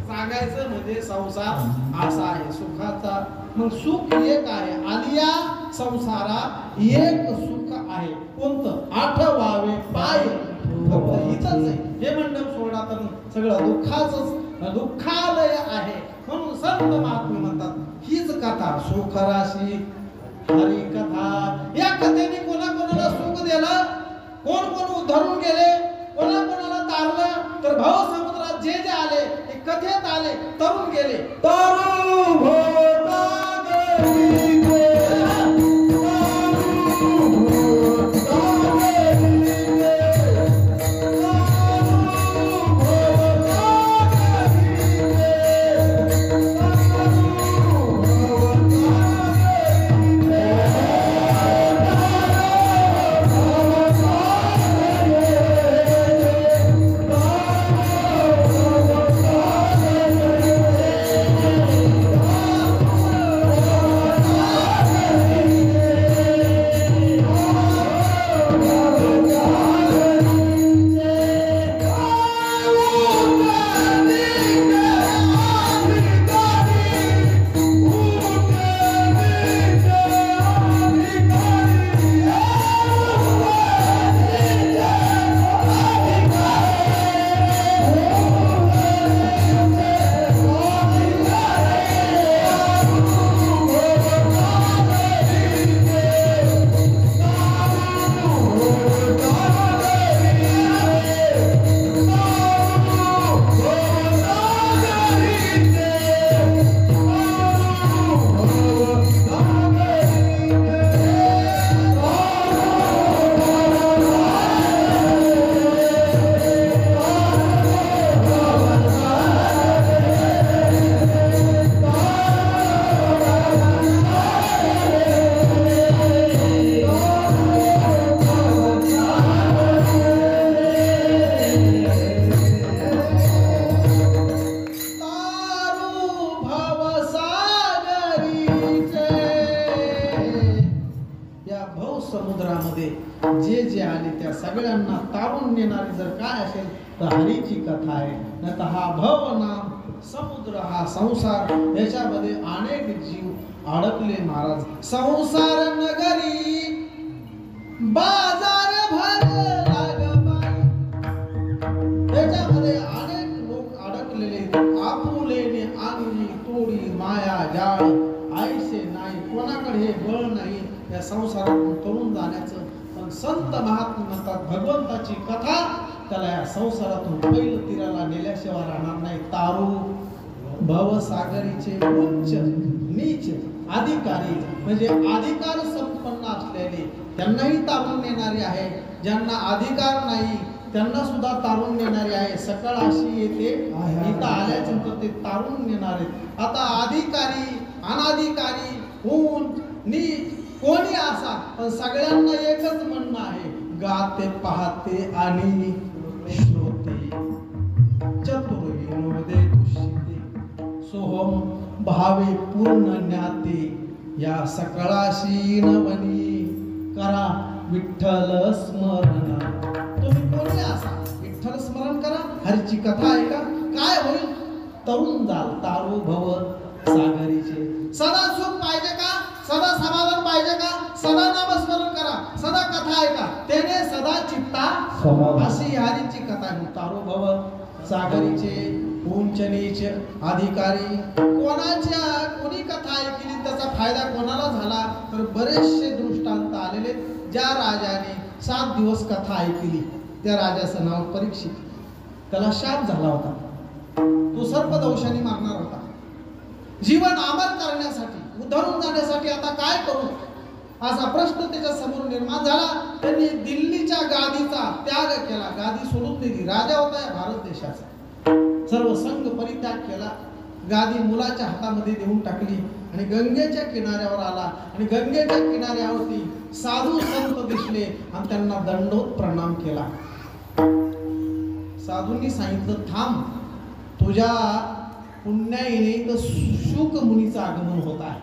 सांगायचं म्हणजे संसार असा आहे सुखाचा. मग सुख एक आहे, आलिया संसारा एक सुख आहे. कोणतं? आठवावे पाय. फक्त इथंच आहे. हे मंडप सोडा तर सगळं दुःखाच दुःखालय आहे. म्हणून संत महात्मे म्हणतात हीच कथा सुख राशी हरी कथा. या कथेने कोणाकोणाला सुख दिलं, कोण कोण उद्धरून गेले, कोणाकोणाला तारलं. तर भाव समुद्रात जे जे आले ते कथेत आले, तरुण गेले. तरुण होता गरीब असेल तर हरीची कथा आहे. नाही तर हा भव नाम समुद्र, हा संसार, याच्यामध्ये अनेक जीव अडकले महाराज. संसार नगरी बाजार भरला ग बाई, त्याच्यामध्ये अनेक लोक अडकलेले. आपुलेने अंगी तोडी माया जाळ, आईसे नाही कोणाकडे हे बळ नाही या संसारातून तरुण जाण्याचं. पण संत महात्मा म्हणतात भगवंताची कथा त्याला या संसारातून पहिलं तीराला नेल्याशिवाय राहणार नाही. तारू भवसागरीचे उच्च नीच अधिकारी म्हणजे अधिकार संपन्न असलेले त्यांनाही तारून नेणारे आहे, ज्यांना अधिकार नाही त्यांना सुद्धा तारून नेणारे आहे. सकाळ अशी येते इथं आल्याच्यानंतर ते तारून नेणारे. आता अधिकारी अनाधिकारी ऊन नीच कोणी असा पण सगळ्यांना एकच म्हणणं आहे, गाते पाहते आणि श्रोते चतुर विनोदे दुष्यते सोहम भावे पूर्ण ज्ञाते या सकळाशी नवनी करा विठ्ठल स्मरण. तुम्ही कोणी असा विठ्ठल स्मरण करा, हरीची कथा ऐका, काय होईल? तरुण जाल. तारू भव सागरीचे. सदा सुख पाहिजे का? सदा समाधान पाहिजे का? सदा नामस्मरण करा, सदा कथा ऐका, त्याने सदा चित्ता अशी हरीची कथा आहे. तारू भव सागरीचे उंच नीच अधिकारी. कोणी कथा ऐकली त्याचा फायदा कोणाला झाला तर बरेचसे दृष्टांत आलेले. ज्या राजाने 7 दिवस कथा ऐकली त्या राजाचं नाव परीक्षित. त्याला शाप झाला होता, तो सर्पदंशाने मारणार होता. जीवन अमर करण्यासाठी उद्धरून जाण्यासाठी आता काय करू असा प्रश्न त्याच्या समोर निर्माण झाला. त्यांनी दिल्लीच्या गादीचा त्याग केला, गादी सोडून दिली. राजा होता या भारत देशाचा. सर्व संघ परित्याग केला, गादी मुलाच्या हातामध्ये देऊन टाकली आणि गंगेच्या किनाऱ्यावर आला. आणि गंगेच्या किनाऱ्यावरती साधू संत दिसले आणि त्यांना दंडोत प्रणाम केला. साधूंनी सांगितलं थांब, तुझ्या पुण्याईने तर शुक मुनीचं आगमन होत आहे.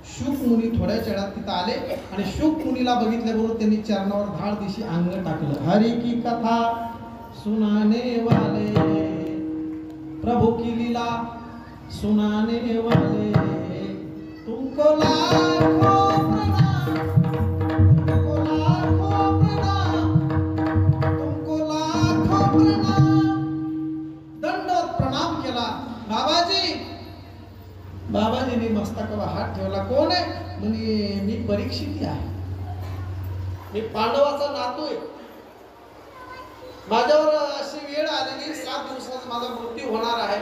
शुक मुनी थोड्याच वेळात तिथं आले आणि शुक मुनीला बघितल्याबरोबर त्यांनी चरणावर धाड दिशी अंग टाकलं. हरी की कथा सुनाने वाले, प्रभु की लीला सुनाने वाले, तुमको लाखों प्रणाम, तुमको लाखों प्रणाम, तुमको लाखों प्रणाम. दंडवत प्रणाम केला. बाबाजीने मस्तकावर हात ठेवला. कोण आहे? म्हणजे मी परीक्षित आहे, मी पांडवाचा नातू आहे. माझ्यावर अशी वेळ आलेली 7 दिवसात माझा मृत्यू होणार आहे.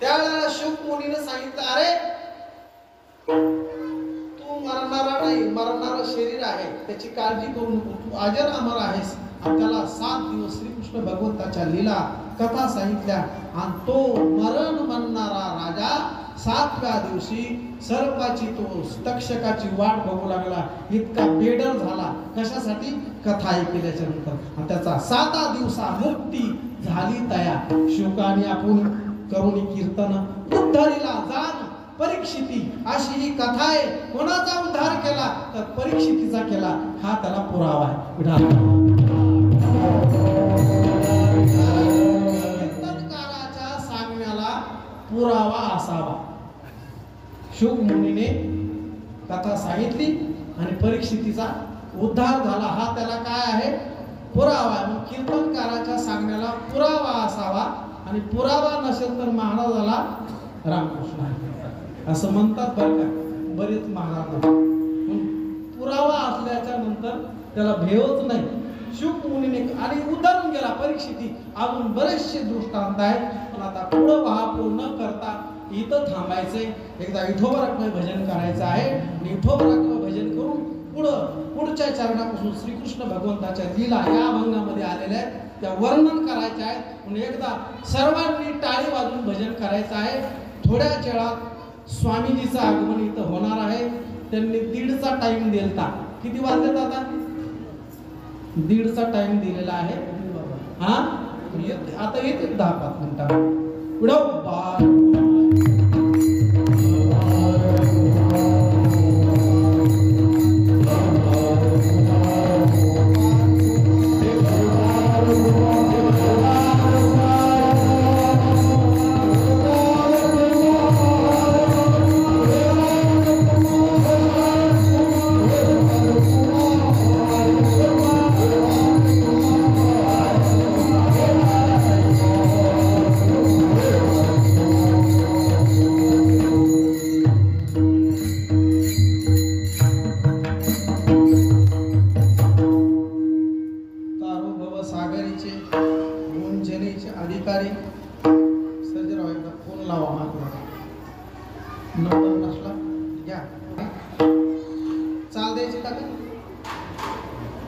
त्यावेळेला शुक मुनीने सांगितलं अरे तू मरणारा नाही, मरणारं शरीर आहे, त्याची काळजी करू नको, तू अजर अमर आहेस. आणि त्याला 7 दिवस श्रीकृष्ण भगवंताच्या लीला कथा सांगितल्या आणि तो मरण म्हणणारा राजा 7व्या दिवशी सर्पाची तो तक्षकाची वाट बघू लागला. इतका बेडर झाला. कशासाठी? कथा ऐकल्याच्या नंतर. आणि त्याचा 7 दिवसा मुक्ती झाली तयार. शुकाने आपण करुणी कीर्तन उद्धारीला जाण परीक्षिती अशी ही कथा आहे. कोणाचा उद्धार केला तर परीक्षितीचा केला. हा त्याला पुरावा आहे. कीर्तनकाराच्या सांगण्याला पुरावा असावा. शुक मुनीने कथा सांगितली आणि परीक्षितीचा उद्धार झाला. हा त्याला काय आहे? पुरावा. कीर्तनकाराच्या सांगण्याला पुरावा असावा आणि पुरावा नसेल तर महाराजाला रामकृष्ण आहे असं म्हणतात बरं का बरेच महाराज. पुरावा असल्याच्या नंतर त्याला भेवच नाही. शुक मुनीने आणि उद्धरून गेला परीक्षिती. अजून बरेचसे दृष्टांत आहेत पण आता पुढं वाहपूर न करता इथं थांबायचंय. एकदा विठोबा भजन करायचं आहे. विठोबा भजन करून पुढच्या चरणापासून श्रीकृष्ण भगवंताच्या लीला या अभंगामध्ये आलेल्या आहेत त्या वर्णन करायच्या आहेत. म्हणून एकदा सर्वांनी टाळी वाजून भजन करायचं आहे. थोड्याच वेळात स्वामीजीचं आगमन इथं होणार आहे. त्यांनी 1:30चा टाइम दिलता. किती वाजलेत आता? 1:30चा टाइम दिलेला आहे. हा आता येते 10-5 मिनिटात. पुढं गुंजनीचे अधिकारी सर्जेराव एकदा फोन लावा मागला नंबर नसला घ्या चाल द्यायची का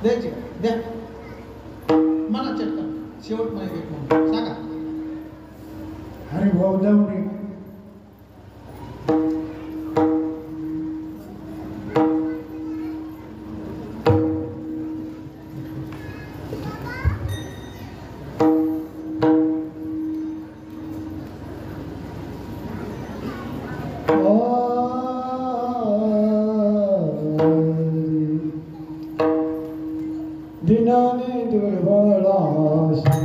द्यायची द्या मला चटका शेवट मध्ये एक म्हणून सांगा अरे भाऊ जाऊ नये दिनाने दुर्बळाशी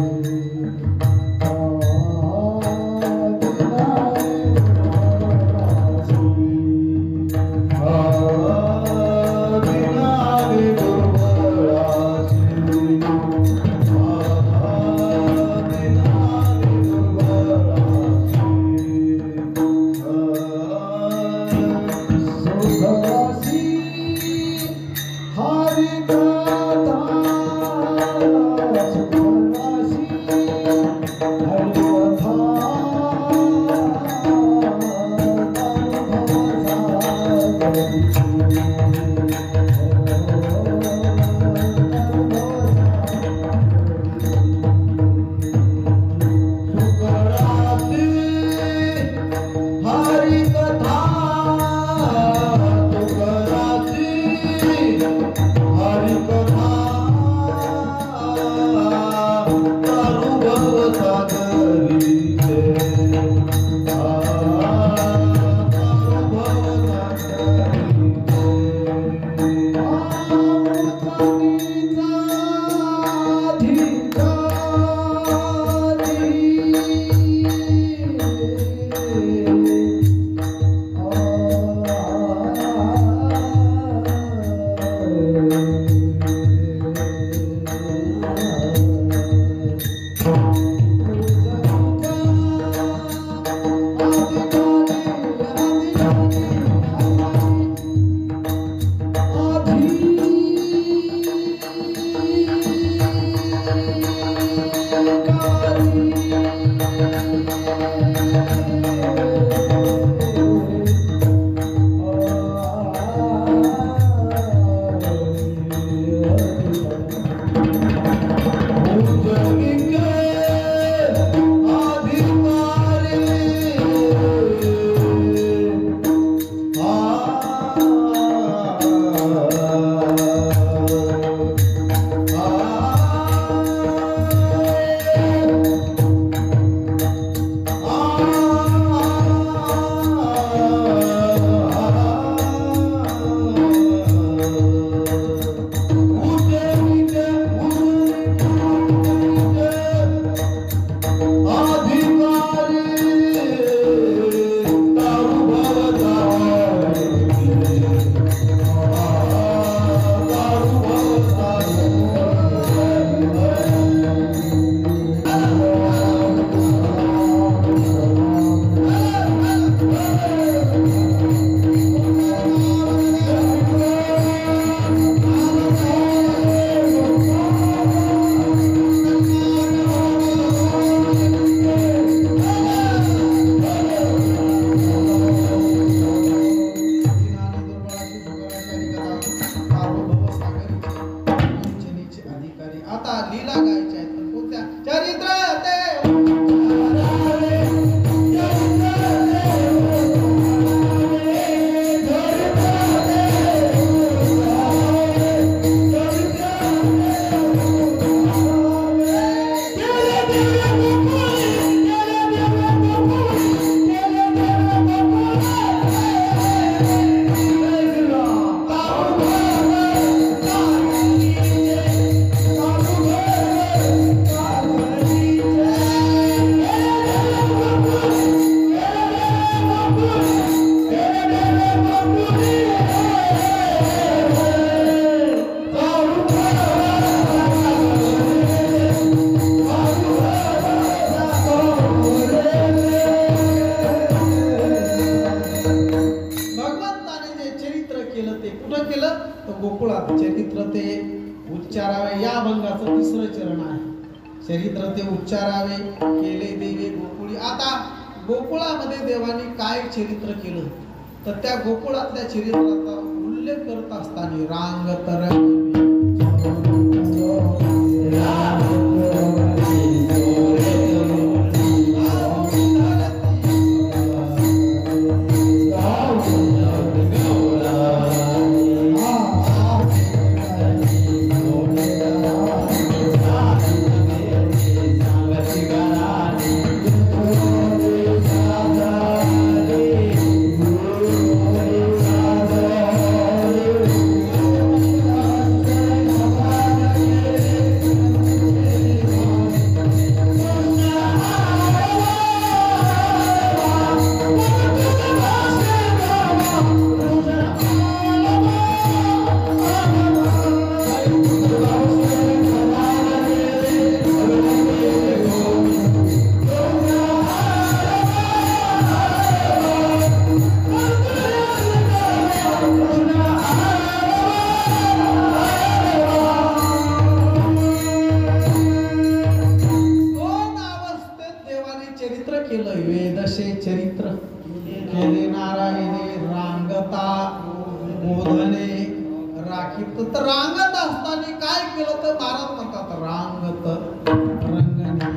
गोकुळात चरित्र ते उच्चारावे या अभंगाचं तिसरं चरण आहे. चरित्र ते उच्चारावे केले देवे गोकुळी. आता गोकुळामध्ये देवाने काय चरित्र केलं तर त्या गोकुळातल्या चरित्राचा उल्लेख करत असताना रांग तरंग चरित्र केले नारायणे रांगता मोधने राखीत. तर रांगत असताना काय केलं तर महाराज म्हणतात रांगत रंगणे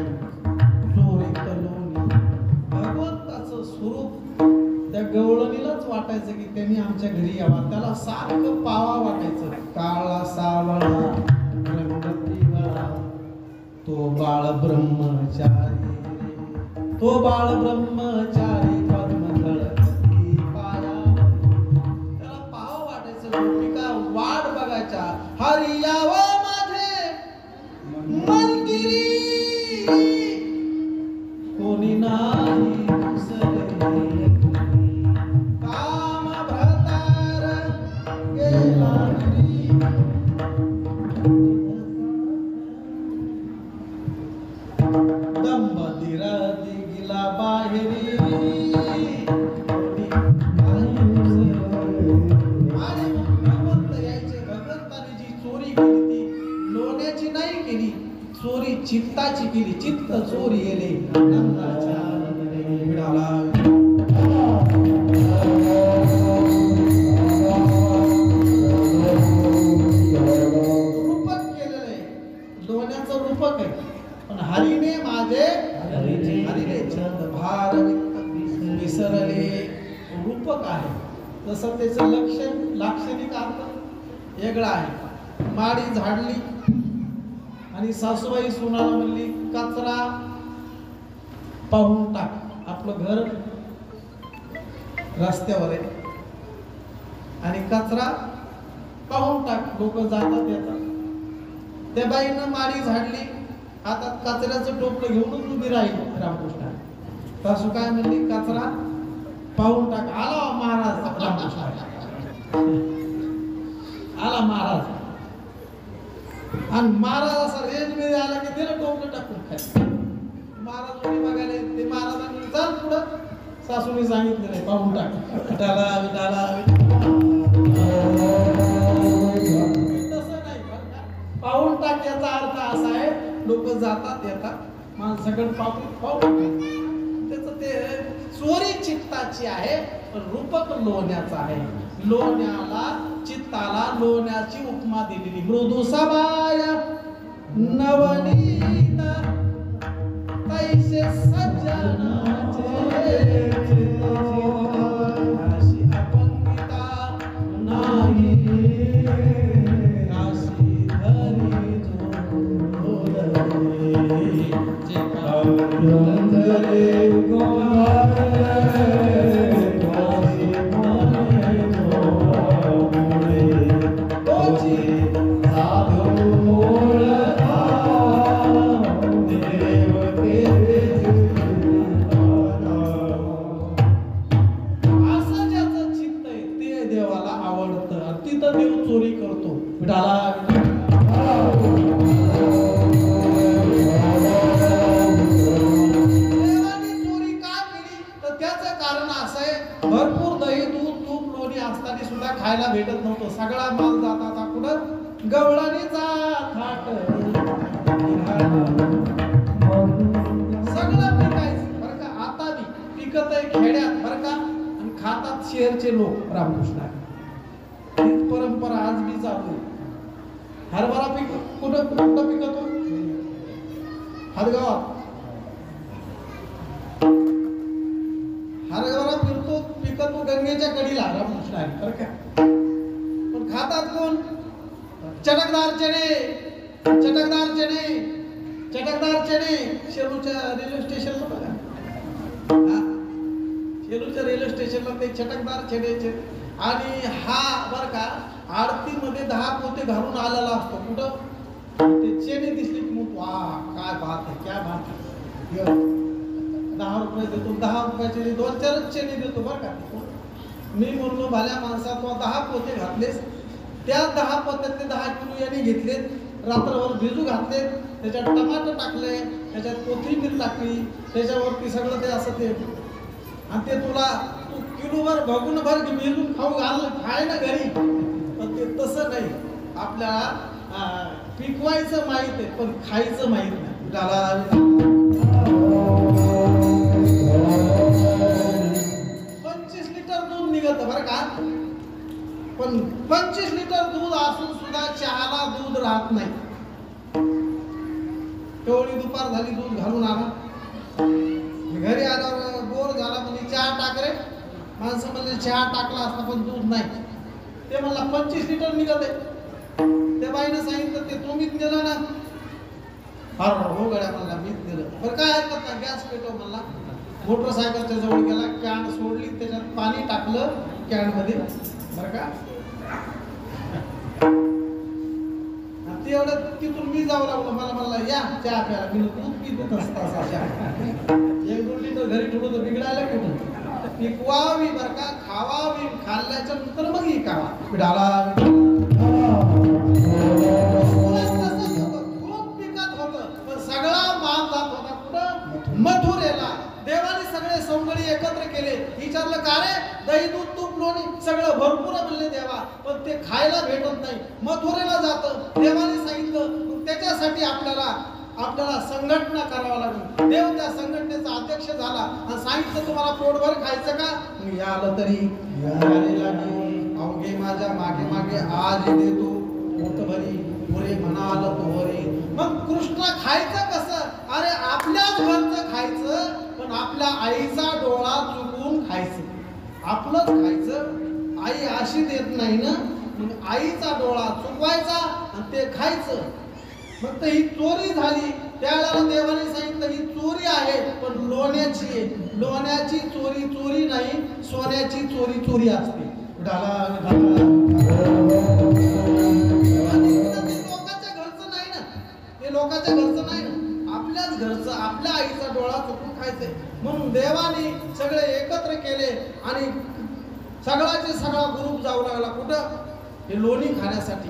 चोरीत लोणी. भगवंताचं स्वरूप त्या गवळणीलाच वाटायचं की त्यांनी आमच्या घरी यावा. त्याला सारखं पावा वाटायचं. काळा सावळा रंगतीला तो बाळ ब्रह्मचारी तो बाळ ब्रह्मचारी पद्मधळ पाया. त्याला पाव वाटायचं. गोपिका वाट बघायच्या हरी यावं माझे मंदिरी कोणी नाही दुसरे काम भरतार गेला दंबतीरा दिला बाहेरी यायचे. भगवंताने जी चोरी केली ती लोण्याची नाही केली, चोरी चित्ताची केली. चित्त चोरी गेले नंदाच्या विडाला. रूपक केलेलं आहे, लोण्याचं रूपक आहे. पण हरीने माझे हरीने छंद भार विसरले रूपक आहे. जसं त्याचं लाक्षणिक अर्थ वेगळा आहे. माडी झाडली आणि सासूबाई सुनाला म्हणली कचरा पाहून टाक. आपलं घर रस्त्यावर आहे आणि कचरा पाहून टाक. लोक जातात येतात. त्या बाईनं माडी झाडली, हातात कचऱ्याचं टोपलं घेऊनच उभी राहिली. रामकृष्ण सासू काय म्हणली कचरा पाहून टाक. आला महाराज रामकृष्ण आला महाराज. आणि महाराज असा रेंज मध्ये आला की त्याला टोपलं टाकून खाली. महाराज उडी बघायला ते महाराजांनी चल पुढं. सासूने सांगितलं नाही पाहून टाक. विठाला विठाला तसं नाही. पाहून टाक याचा अर्थ असा आहे लोक जातात येतात माणसाकडे पाहून त्याचं ते चोरी चित्ताची आहे. रूपक लोण्याचा आहे. लोण्याला चित्ताला लोण्याची उपमा दिलेली. मृदू सबाय नवनीत तैसे सज्जनाचे अशी अपंगिता नाही अशी धरी जोडले चोरी करतो. विठाला देवाने चोरी का केली तर त्याचं कारण असं आहे भरपूर दही दूध तूप लोणी असताना सुद्धा खायला भेटत नव्हतं. सगळा माल जात आता कुठं गवळणीचा थाट तिकडचे लोक रामकृष्ण ही परंपरा आज बी चालू आहे. हरभरा कुठं कुठं पिकतो? हातगावात हरभरा पिकतो गंगेच्या कडीला रामकृष्ण आहे बरं का. पण खातात कोण? चटकदार चणे, चटकदार चणे, चटकदार चणे. शेलूच्या रेल्वे स्टेशनला बघा, शेलूच्या रेल्वे स्टेशनला ते चटकदार चणे. आणि हा बरं का आरतीमध्ये 10 पोते घालून आलेला असतो. कुठं ते चेने दिसले की मग वाह काय बात आहे, क्या बात आहे. 10 रुपये देतो, 10 रुपयाचे 2-4 चेने देतो बरं का. मी म्हणलो भल्या माणसा तो 10 पोते घातलेस, त्या 10 पोत्यातले 10 किलो याने घेतलेत, रात्रभर भिजू घातलेत, त्याच्यात टमाटर टाकले, त्याच्यात कोथिंबीर टाकली, त्याच्यावरती सगळं ते असं ते, आणि ते तुला तू किलोभर भगुनभर मिळून खाऊ खाय ना घरी. पण ते तसं नाही. आपल्याला पिकवायचं माहित आहे पण खायचं माहित नाही. त्याला 25 लिटर दूध निघत बरं का. पण 25 लिटर दूध असून सुद्धा चहाला दूध राहत नाही. तेवढी दुपार झाली, दूध घालून आला, घरी आल्यावर बोर झाला, म्हणजे चहा टाक रे. माणसं म्हणजे चहा टाकला असता पण दूध नाही. ते म्हणला 25 लिटर निघत आहे. त्या बाईनं सांगितलं ते तुम्हीच नेलं ना. हो गड्या म्हणला मीच नेलं. बरं काय हरकत नाही, गॅस पेटव म्हणला. मोटरसायकलच्या जवळ गेला, कॅन सोडली, त्याच्यात पाणी टाकलं कॅन मध्ये बरं का. ते एवढं तिथून मी जाऊ लागलो. मला म्हणला या चहा प्यायला. मी दूध पित असता 1-2 लिटर घरी ठेवलं तर बिघडायला कुठं. पिकवावी बरं का, खावावी, खाल्ल्याच्या नंतर मग ही खावा. पिढाला खूप पिकत होतं पण सगळा माल जात होता कुठं? मथुरेला. देवाने सगळे सौंदर्य एकत्र केले. विचारलं का रे, दही दूध तूप लोणी सगळं भरपूर म्हणले देवा, पण ते खायला भेटत नाही. मथुरेला जातं. देवाने सांगितलं त्याच्यासाठी आपल्याला संघटना करावं लागेल. देव त्या संघटनेचा अध्यक्ष झाला आणि सांगितलं तुम्हाला पोटभर खायचं का? मी आलं तरी अवघे माझ्या मागे मागे आज देतो पोटभरी पुरे म्हणाल तोवरी. मग कृष्ण खायचं कसं? अरे आपल्याच घरचं खायचं, पण आपल्या आईचा डोळा चुकून खायचं. आपलंच खायचं. आई अशी देत नाही ना, मग आईचा डोळा चुकवायचा आणि ते खायचं. फक्त ही चोरी झाली. त्यावेळेला देवाने सांगितलं ही चोरी आहे पण लोण्याची आहे. लोण्याची चोरी चोरी नाही, सोन्याची चोरी चोरी असते. लोकांच्या घरचं नाही ना, ते लोकांच्या घरचं नाही ना, आपल्याच घरचं, आपल्या आईचा डोळा चुकून खायचंय. म्हणून देवाने सगळे एकत्र केले आणि सगळ्याचे सगळा ग्रुप जाऊ लागला कुठं? हे लोणी खाण्यासाठी.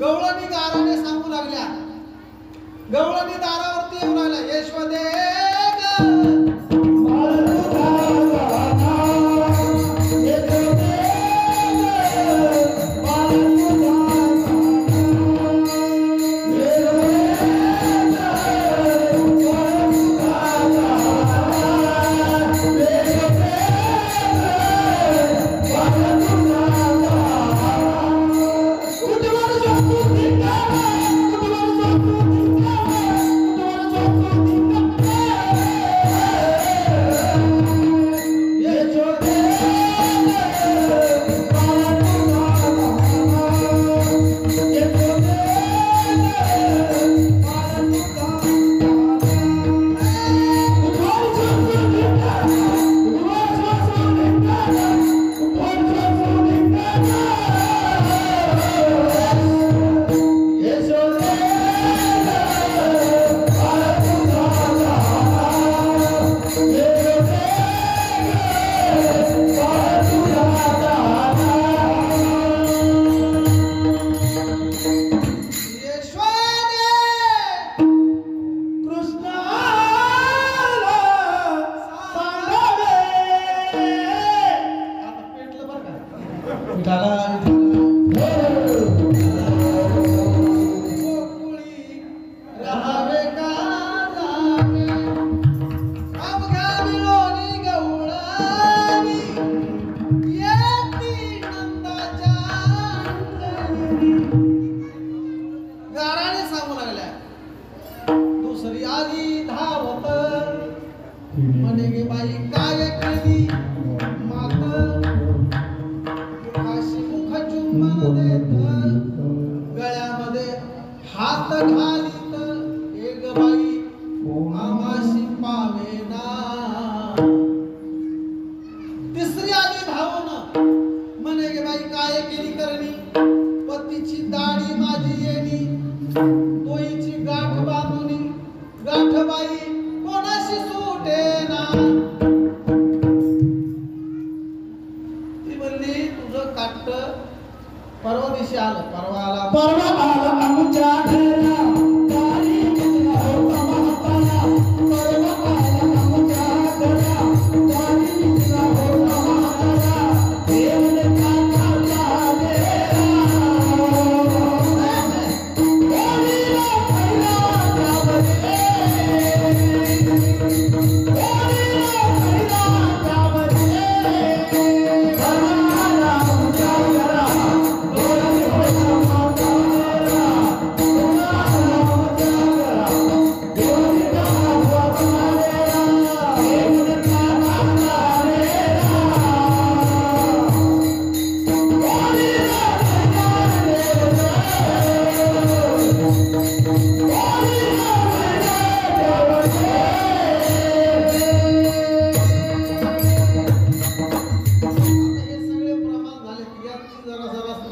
गवळणी दाराने सांगू लागल्या. गवळणी दारावरती येऊ लागल्या, यशवदे म्हणे गे बाई काय केली माता मुखाशी मुख चुंबन देत गळ्यामध्ये हात घालीत एक बाई आमाशी पावेना तिसरी आली धावून म्हणे गे बाई काय केली करणी पतीची दाढी माझी येणी तोईची गाठ बांधुनी गाठ बाई कोणाशी सुटेना ती म्हणली तुझं काट परवा दिवशी आलं परवा आला आमच्या घरा दारी निघला होता महापाला परवा आला आमच्या घरा दारी निघला होता महापाला देवने काका देरा ओलीला पहिला जावरे ओलीला पहिला जावरे घरा आमच्या घरा दोरी होता महापाला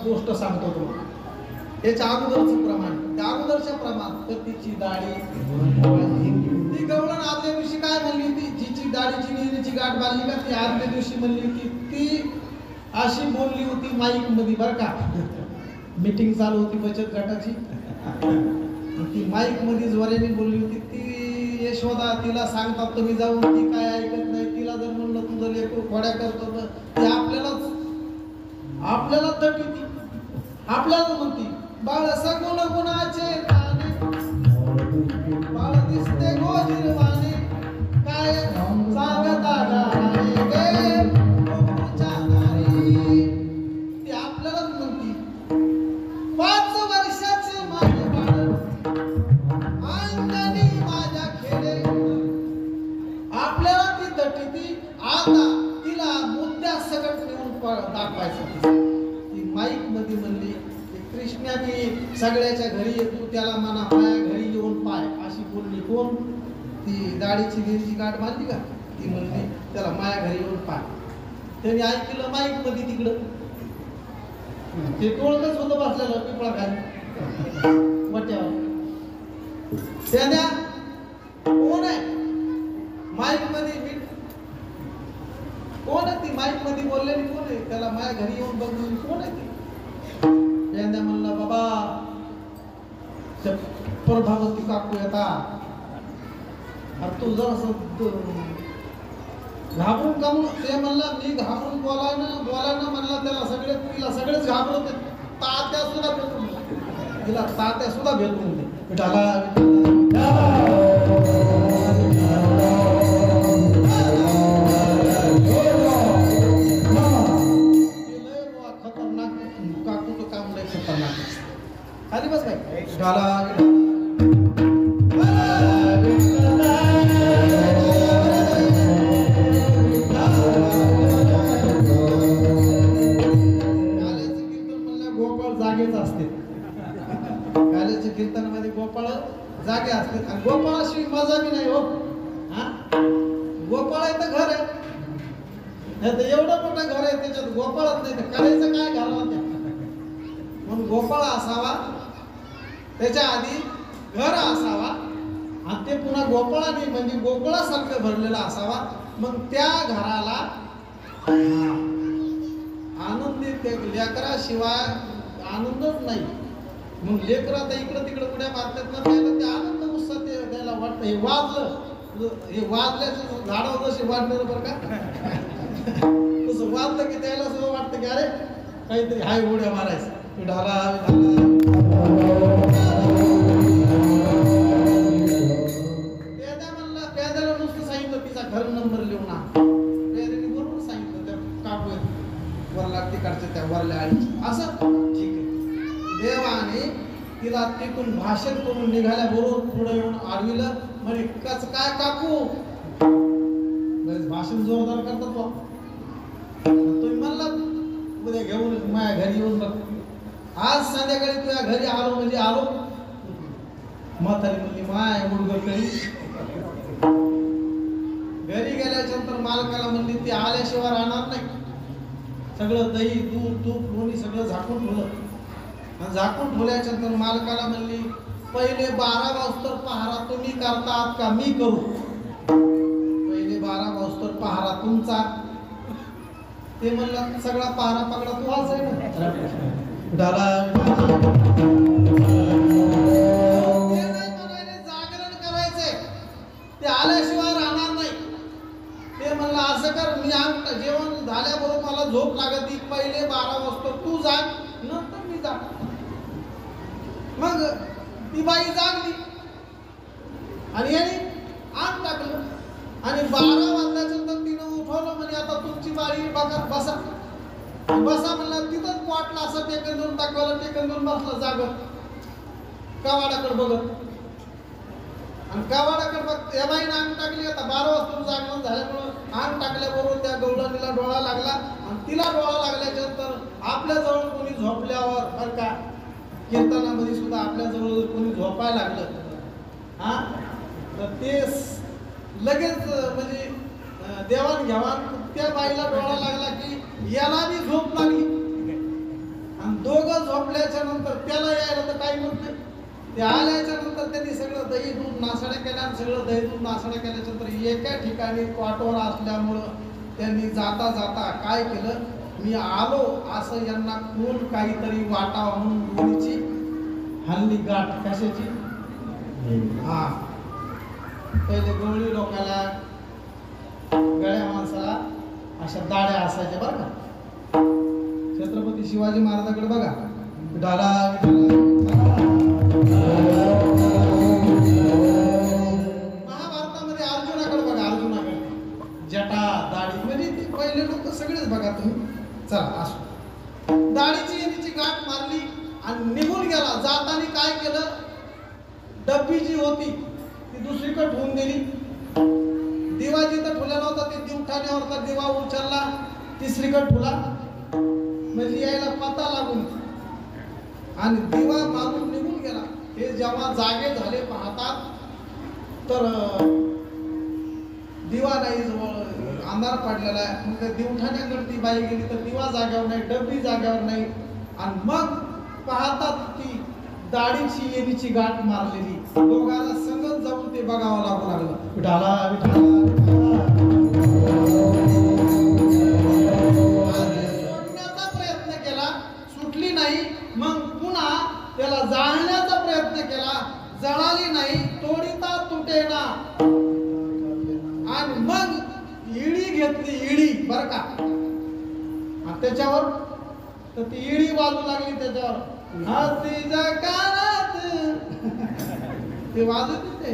गोष्ट सांगतो तुम्हाला याच्या अगोदरचं प्रमाण त्या अगोदरच्या प्रमाण पतीची दाढी ती गवळण आदल्या दिवशी काय म्हणली होती जिची दाढीची नेहमीची गाठ बांधली का ती आदल्या दिवशी म्हणली होती ती अशी बोलली होती माईक मध्ये बरं का मीटिंग चालू होती बचत गटाची ती माईक मध्ये जोराने बोलली होती ती यशोदा तिला सांगतात तुम्ही जाऊन ती काय ऐकत नाही तिला जर म्हणलं तुझं लेकरू खोड्या करतो तर ती आपल्याला तटी आपल्याला म्हणती बाळ सगुण गुणाचे ताने बाळ दिसते गोजिरवाने काय सांगता गाणे गे गोकुळच्या नारी ती आपल्यालाच म्हणती 5 वर्षाचे माझे बाळ अंगणी माझ्या खेळे आपल्याला ती तटी आता तिला मुद्द्या सकट नेऊन दाखवायचं माईक मध्ये म्हणली कृष्णाने सगळ्याच्या घरी येतो त्याला म्हणा माया घरी येऊन पाय अशी बोलली कोण ती दाढीची गिरची गाठ बांधली का ती म्हणली त्याला माया घरी येऊन पाय त्यांनी ऐकलं माईक मध्ये तिकडं ते टोळकच होतं बसलेलं पिपळा खाली मोठ्यावर त्याने कोण आहे माईक मध्ये कोण आहे ती माईक मध्ये बोललेली कोण आहे त्याला माया घरी येऊन बघून कोण आहे ती त्यांना म्हणलं बाबा प्रभावती काकू येतात अरे तू जरा घाबरून का म्हणून ते म्हणला मी घाबरून बोलायला म्हणला त्याला तिला सगळेच घाबरत तात्या सुद्धा भेटून तिला तात्या सुद्धा भेटून खतरनाक काकूचं काम लय खतरनाक आली बस काय गोपाळ जागेच असते काल्याच्या कीर्तनामध्ये गोपाळ जागे असते आणि गोपाळाशी मजा बी नाही हो गोपाळ आहे तर घर आहे एवढं मोठं घर आहे त्याच्यात गोपाळच नाही तर करायचं काय घालवा त्या म्हणून गोपाळ असावा त्याच्या आधी घर असावा आणि ते पुन्हा गोपाळाने म्हणजे गोकुळासारखं भरलेला असावा मग त्या घराला आनंदित लेकराशिवाय आनंदच नाही मग लेकरा तर इकडं तिकडं उड्या मारतात ना त्याला ते आनंद उत्साह द्यायला वाटतं हे वाजल्याचं झाडावर जसे वाढणार बरं का तसं वाजलं की त्याला सुद्धा वाटतं की अरे काहीतरी हाय उड्या मारायचं प्याद्याला नुसतं सांगितलं तिचा घर नंबर लिहून आण प्याद्याने बरोबर सांगितलं त्या काकू वरला तिकडच्या त्या वरल्या आळीची असं ठीक आहे देवाने तिला तिथून भाषण करून निघाल्या बरोबर पुढे येऊन आडविलं म्हणे काय काकू बरेच भाषण जोरदार करतात तो. तुम्ही म्हणला उद्या घेऊन माझ्या घरी येऊन बघ. आज संध्याकाळी तुझ्या घरी आलो म्हणजे आलो. म्हातारी म्हणली माय मुलगा कळी. घरी गेल्याच्या नंतर मालकाला म्हणली ती आल्याशिवाय राहणार नाही. सगळं दही दूध तूप लोणी सगळं झाकून ठेवलं. आणि झाकून ठेवल्याच्या नंतर मालकाला म्हणली पहिले 12 वाजता पहारा तुम्ही करतात का मी करू? पहिले 12 वाजता पहारा तुमचा. ते म्हणलं सगळा पहारा पगडा तू आज आहे ना. जागरण करायचंय ते आल्याशिवाय राहणार नाही. ते म्हणलं असं कर मी जेवण झाल्याबरोबर मला झोप लागत पहिले 12 वाजता तू जाग नंतर मी जाग. मग ती बाई जागली आणि याने आग टाकलं आणि 12 वाजल्याच्या नंतर तिनं उठवलं म्हणे आता तुमची बारी बघा बसा. बसा म्हणलं तिथंच वाटलं असं टेकन देऊन टाकवलं. टेकन देऊन बसलं जागत कवाडाकडे बघत. आणि कवाडाकडे बघ या बाईनं आग टाकली. आता 12 वाजता जागरण झाल्यामुळं आग टाकल्याबरोबर त्या गवळणीला डोळा लागला आणि तिला डोळा लागल्याच्या नंतर आपल्या जवळ कोणी झोपल्यावर बरं का कीर्तनामध्ये सुद्धा आपल्या जवळ कोणी झोपायला लागलं हा तर ते लगेच म्हणजे देवाण घेवाण त्या बाईला डोळा लागला की याला बी झोप लागली. आणि दोघं झोपल्याच्या नंतर त्याला यायला तर काही म्हणते. ते आल्याच्या नंतर त्यांनी सगळं दही दूध नासाड्या केल्या आणि सगळं दही दूध नासाड्या केल्याच्या नंतर एका ठिकाणी वाटोवर असल्यामुळं त्यांनी जाता जाता काय केलं मी आलो असं यांना कोण काहीतरी वाटावं म्हणून दोन्हीची हल्ली गाठ कशाची हा पहिले गवळी लोकाला गळ्या माणसाला अशा दाड्या असायच्या बरं का. छत्रपती शिवाजी महाराजांकडे बघा डाला महाभारतामध्ये अर्जुनाकडे बघा. अर्जुनाकडे जटा दाढी म्हणजे ते पहिले लोक सगळेच बघा तुम्ही. चला असो दाढीची यांची गाठ मारली आणि निघून गेला. जाताना काय केलं डब्बी जी होती ती दुसरीकडे ठेवून दिली. दिवा जिथं ठेवला नव्हता ते दिवठाण्यावरचा दिवा उचलला तिसरीकडे ठेवला म्हणजे यायला पता लागून आणि दिवा मारून निघून गेला. हे जेव्हा जागे झाले पाहतात तर दिवा नाही जवळ अंधार पडलेला आहे. मग दिवठाण्याकडे ती बाई गेली तर दिवा जाग्यावर नाही डब्बी जाग्यावर नाही. आणि मग पाहतात ती दाढीची येणीची गाठ मारलेली. दोघांना संगत जाऊन ते बघावं लागू लागलं. विठाला सोडण्याचा प्रयत्न केला सुटली नाही. मग पुन्हा त्याला जाळण्याचा प्रयत्न केला जळाली नाही. तोडीता तुटेना. आणि मग इडी घेतली इडी बरं का आणि त्याच्यावर तर ती इडी वाजू लागली त्याच्यावर हातीच्या कानात ते वाजत होते.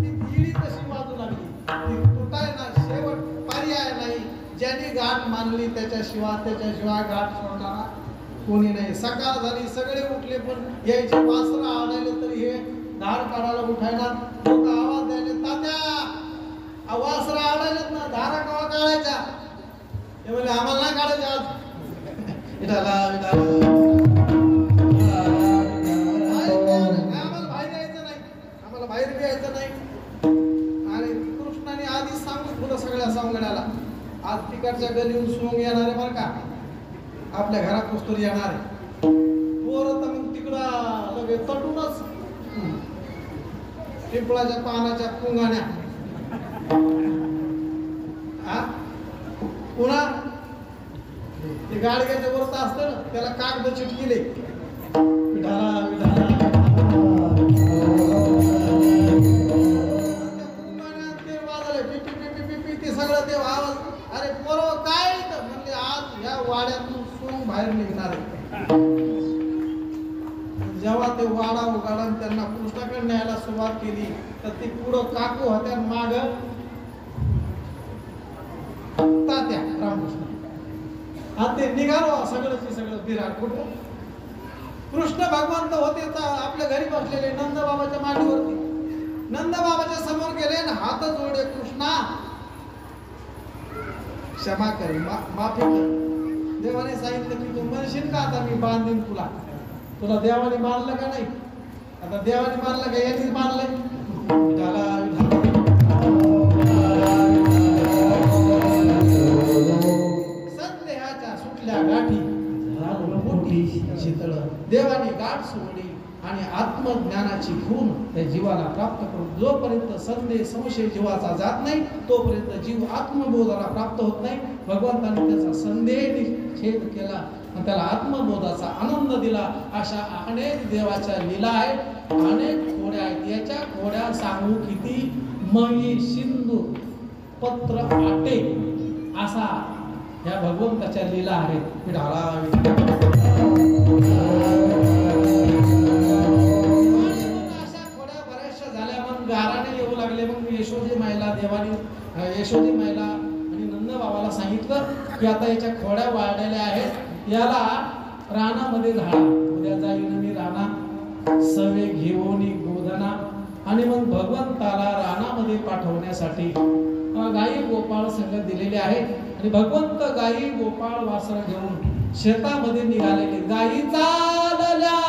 ती इडी तशी वाजू लागली. ती तुटाय ना शेवट पर्याय नाही. ज्याने गाठ मानली त्याच्याशिवाय गाठ सोडणारा कोणी नाही. सकाळ झाली सगळे उठले पण यायचे वासरं आणायले तरी हे धार काढायला उठायला लोक आवाज द्यायले तात्या वासरं आणायलेत ना धारा कवा काढायच्या. ते म्हणजे आम्हाला नाही काढायचे आज. आम्हाला बाहेर द्यायचं नाही. आणि कृष्णाने आधीच सांगून तुला सगळ्या सांगण्याला आज तिकडच्या गलीहून सोंग येणार आहे बरं का. आपल्या घरात वस्तू येणार आहे पोरं तर मग तिकडं लगेच तटूनच पिंपळाच्या पानाच्या पुंगाण्या पुन्हा ते गाडग्याच्या वरत असतं ना त्याला कागद चिटकिले ते वाजले पिपी पिपी पिपी ते सगळं ते आवाज. अरे पोरं काय म्हणजे आज ह्या वाड्यातून सोंग बाहेर निघणार आहे. जेव्हा ते वाडा उघडा त्यांना कृष्णाकडे न्यायला सुरुवात केली तर ती पुढं काकू होत्या माग तात्या रामकृष्ण. आता ते निघालो सगळं विराट कुठं कृष्ण भगवंत होते आपल्या घरी बसलेले नंद बाबाच्या मांडीवरती. नंद बाबाच्या समोर केले आणि हात जोडले, कृष्णा क्षमा कर, माफी कर. देवाने सांगितलं की तू म्हणशील का आता मी बांधीन तुला. तुला देवाने मानलं का नाही? आता देवाने मानलं का? यांनीच मानलंय. संदेहाच्या सुटल्या गाठी मोठी शीतळ देवाने गाठ सोडली आणि आत्मज्ञानाची खून त्या जीवाला प्राप्त करून जोपर्यंत संदेह संशय जीवाचा जात नाही तोपर्यंत जीव आत्मबोधाला प्राप्त होत नाही. भगवंताने त्याचा संदेह निषेध केला आणि त्याला आत्मबोधाचा आनंद दिला. अशा अनेक देवाच्या लीला आहेत, अनेक खोड्या आहेत. याच्या खोड्या सांगू किती? मयी सिंधू पत्र आटे असा या भगवंताच्या लीला आहेत. गाराने येऊ लागले. मग यशोदी मायला देवानी यशोदी मायला आणि नंद बाबाला सांगितलं की आता याच्या खोड्या वाढलेल्या आहेत, याला रानामध्ये झाडा. उद्या जाईन मी राना सवे घेऊन गोधना. आणि मग भगवंताला रानामध्ये पाठवण्यासाठी गाई गोपाळ संघ दिलेले आहेत. आणि भगवंत गाई गोपाळ वासर घेऊन शेतामध्ये निघालेले. गाई चालल्या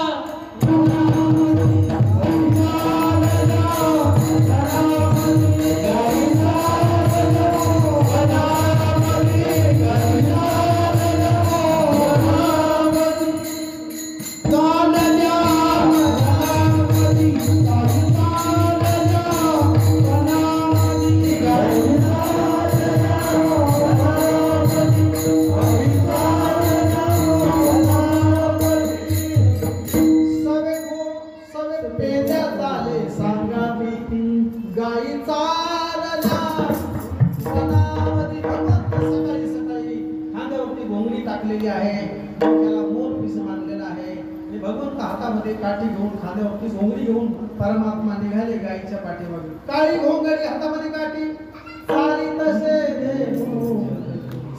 काठी घेऊन खांद्यावरती घोंगडी घेऊन परमात्मा निघाले गायीच्या पाठीमागे. काळी घोंगडी हातामध्ये काठी सारी तसे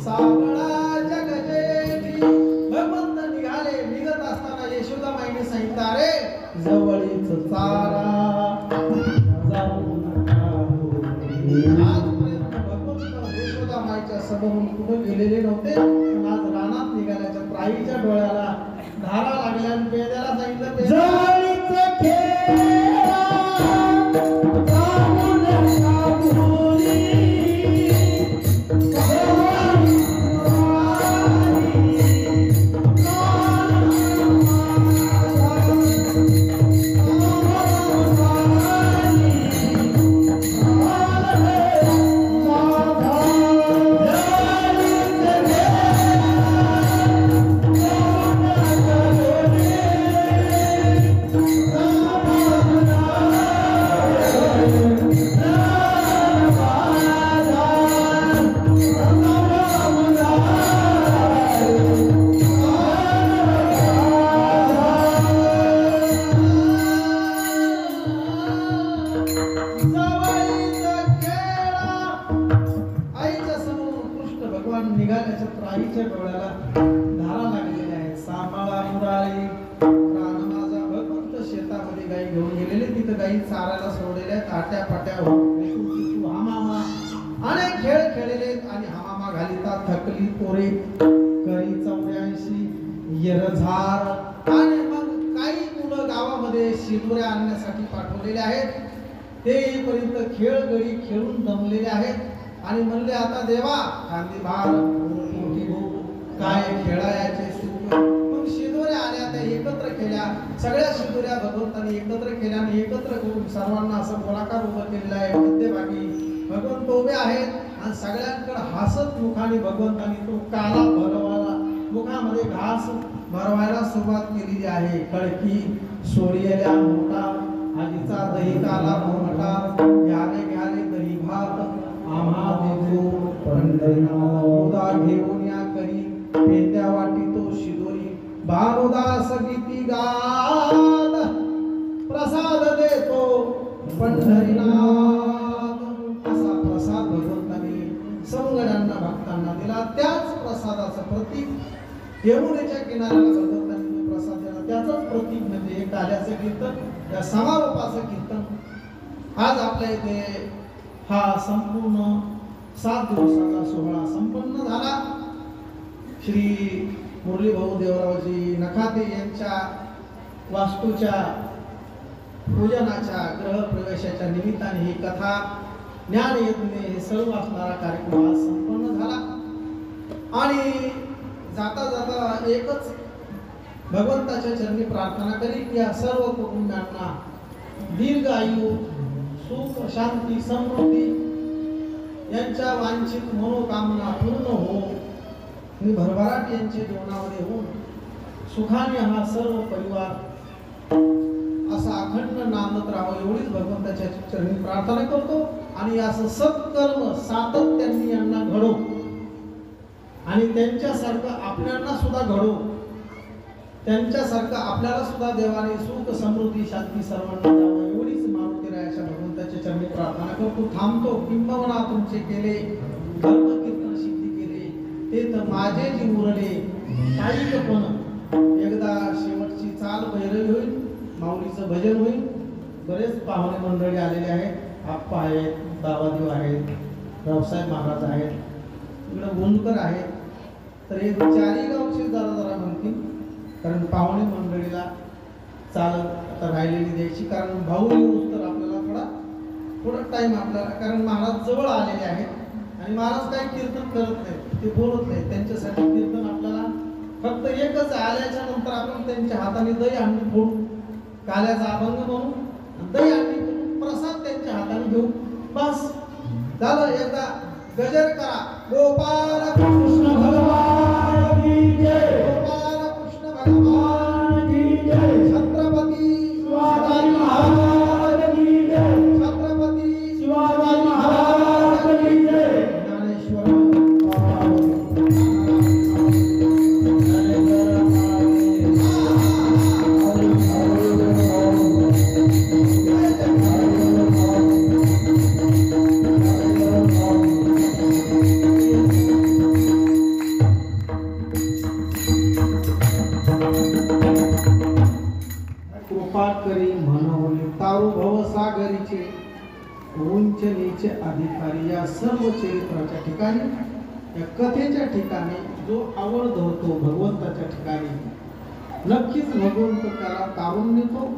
सावळा जगजेठी. भगवंत निघाले. निघत असताना यशोदा माईने सांगितलं, अरे जवळीच चारा जाऊ नका. आजपर्यंत भगवंत यशोदा माईच्या समोरून कुठे गेलेले नव्हते. पण आज रानात निघाल्याच्या त्राईच्या डोळ्याला धारा लागल्या आणि पेद्याला सांगितलं, जवळीच खेळा जाऊन साबुरी. थकली पोरे करी 84 येरझार. आणि मग काही मुलं गावामध्ये शिदोऱ्या आणण्यासाठी पाठवलेले आहेत. ते येईपर्यंत खेळ गडी खेळून दमलेले आहेत. आणि म्हणले, आता देवा खांदी भार मोठी हो काय खेळायचे सुख. मग शिदोऱ्या आल्या, त्या एकत्र केल्या. सगळ्या शिदोऱ्या भगवंताने एकत्र केल्या आणि एकत्र करून सर्वांना असं गोलाकार उभं केलेलं आहे. मध्यभागी भगवंत उभे आहेत आणि सगळ्यांकडे हसत मुखाने भगवंतांनी तो काला भरवायला मुखामध्ये घास भरवायला सुरुवात केलेली आहे. कळकी सोडियल्या मोठा आजीचा दही काला मोठा. घ्याले घ्याले दही भात आम्हा देतो पंढरीनाथ. घेऊन या करी पेंद्या वाटी तो शिदोरी. भानुदास गीती गात प्रसाद देतो पंढरीनाथ. असा प्रसाद भगवंतांनी सवंगड्यांना भक्तांना दिला. त्याच प्रसादाचं प्रतीक यमुनेच्या किनाऱ्याला भगवंतांनी प्रसाद दिला. त्याचंच प्रतीक म्हणजे एक आल्याचं कीर्तन, त्या समारोपाचं कीर्तन आज आपल्या इथे हा संपूर्ण 7 दिवसाचा सोहळा संपन्न झाला. श्री मुरलीभाऊ देवरावजी नखाते यांच्या वास्तूच्या पूजनाच्या ग्रहप्रवेशाच्या निमित्ताने ही कथा ज्ञानयज्ञ हे सर्व असणारा कार्यक्रम आज संपन्न झाला. आणि जाता जाता एकच भगवंताच्या चरणी प्रार्थना करी की या सर्व कुटुंबांना दीर्घ आयु, सुख, शांती, समृद्धी यांच्या वांछित मनोकामना पूर्ण हो आणि भरभराट यांच्या जीवनामध्ये होऊन सुखाने हा सर्व परिवार असा अखंड नांदत राहावं एवढीच भगवंताच्या चरणी प्रार्थना करतो. आणि असं सत्कर्म सातत्याने यांना घडो आणि त्यांच्यासारखं आपल्याला सुद्धा घडो, त्यांच्यासारखं आपल्याला सुद्धा देवाने सुख, समृद्धी, शांती सर्वांना द्यावं एवढीच मारुतीरायाच्या भगवंताच्या चरणी प्रार्थना करतो. थांबतो. किंबहुना तुमचे केले धर्म कीर्तन सिद्धी केले ते तर माझे जी उरले कायिकपण. एकदा शेवटची चाल भैरवी होईल, माऊलीचं भजन होईल. बरेच पाहुणे मंडळी आलेले आहेत. आप्पा आहेत, दावादेव आहेत, रावसाहेब महाराज आहेत, इकडं गुंजकर आहेत. तर हे 4ही गावचे जरा म्हणतील, कारण पाहुणे मंडळीला चाल आता राहिलेली द्यायची. कारण भाऊ येऊस तर आपल्याला थोडा टाईम आपल्याला, कारण महाराज जवळ आलेले आहेत आणि महाराज काही कीर्तन करत नाहीत, ते बोलत नाहीत. त्यांच्यासाठी कीर्तन आपल्याला फक्त एकच, आल्याच्या नंतर आपण त्यांच्या हाताने दही अंडी फोडून काल्याचा अभंग म्हणून दही अंडी फोडून प्रसाद त्यांच्या हाताने घेऊन बस झालं. एकदा गजर करा. गोपाल कृष्ण भगवान की जय, गोपाल कृष्ण भगवान की जय, छत्रपती शिवाजी महाराज की जय, छत्रपती शिवाजी महाराज की जय. ज्ञानेश्वर करी म्हणवले तारू भव सागरीचे उंच नीचे अधिकारी. या सर्व चरित्राच्या ठिकाणी, या कथेच्या ठिकाणी जो आवड धरतो भगवंताच्या ठिकाणी, नक्कीच भगवंत त्याला तारून नेतो,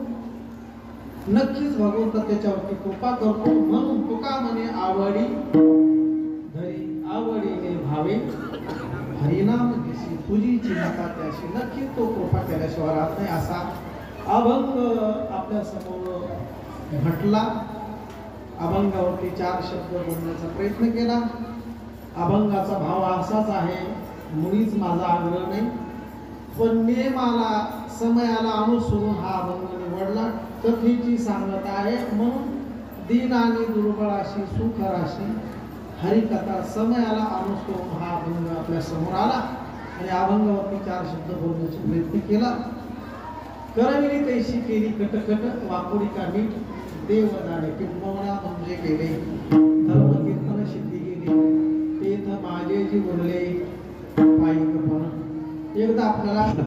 नक्कीच भगवंत त्याच्यावरती कृपा करतो. म्हणून तुका म्हणे आवडी धरी आवडीने भावे हरिनाम दिसी तुझी चिंता त्याशी. नक्कीच तो कृपा केल्याशिवाय राहत नाही. असा अभंग आपल्या समोर म्हटला. अभंगावरती 4 शब्द बोलण्याचा प्रयत्न केला. अभंगाचा भाव असाच आहे, मुळीच माझा आग्रह नाही, पण नियमाला समयाला अनुसरून हा अभंग निवडला. कथेची सांगत आहे म्हणून दीन आणि दुर्बळाशी सुख राशी हरिकथा समयाला अनुसरून हा अभंग आपल्या समोर आला. आणि अभंगावरती 4 शब्द बोलण्याचा प्रयत्न केला. करविली तैशी केली कटकट वाकुडी का मीठ देव जाणे किंबहुना म्हणजे केले धर्म कीर्तन सिद्धी केली तेथ माझे जी बोलले पायिकपण. एकदा आपल्याला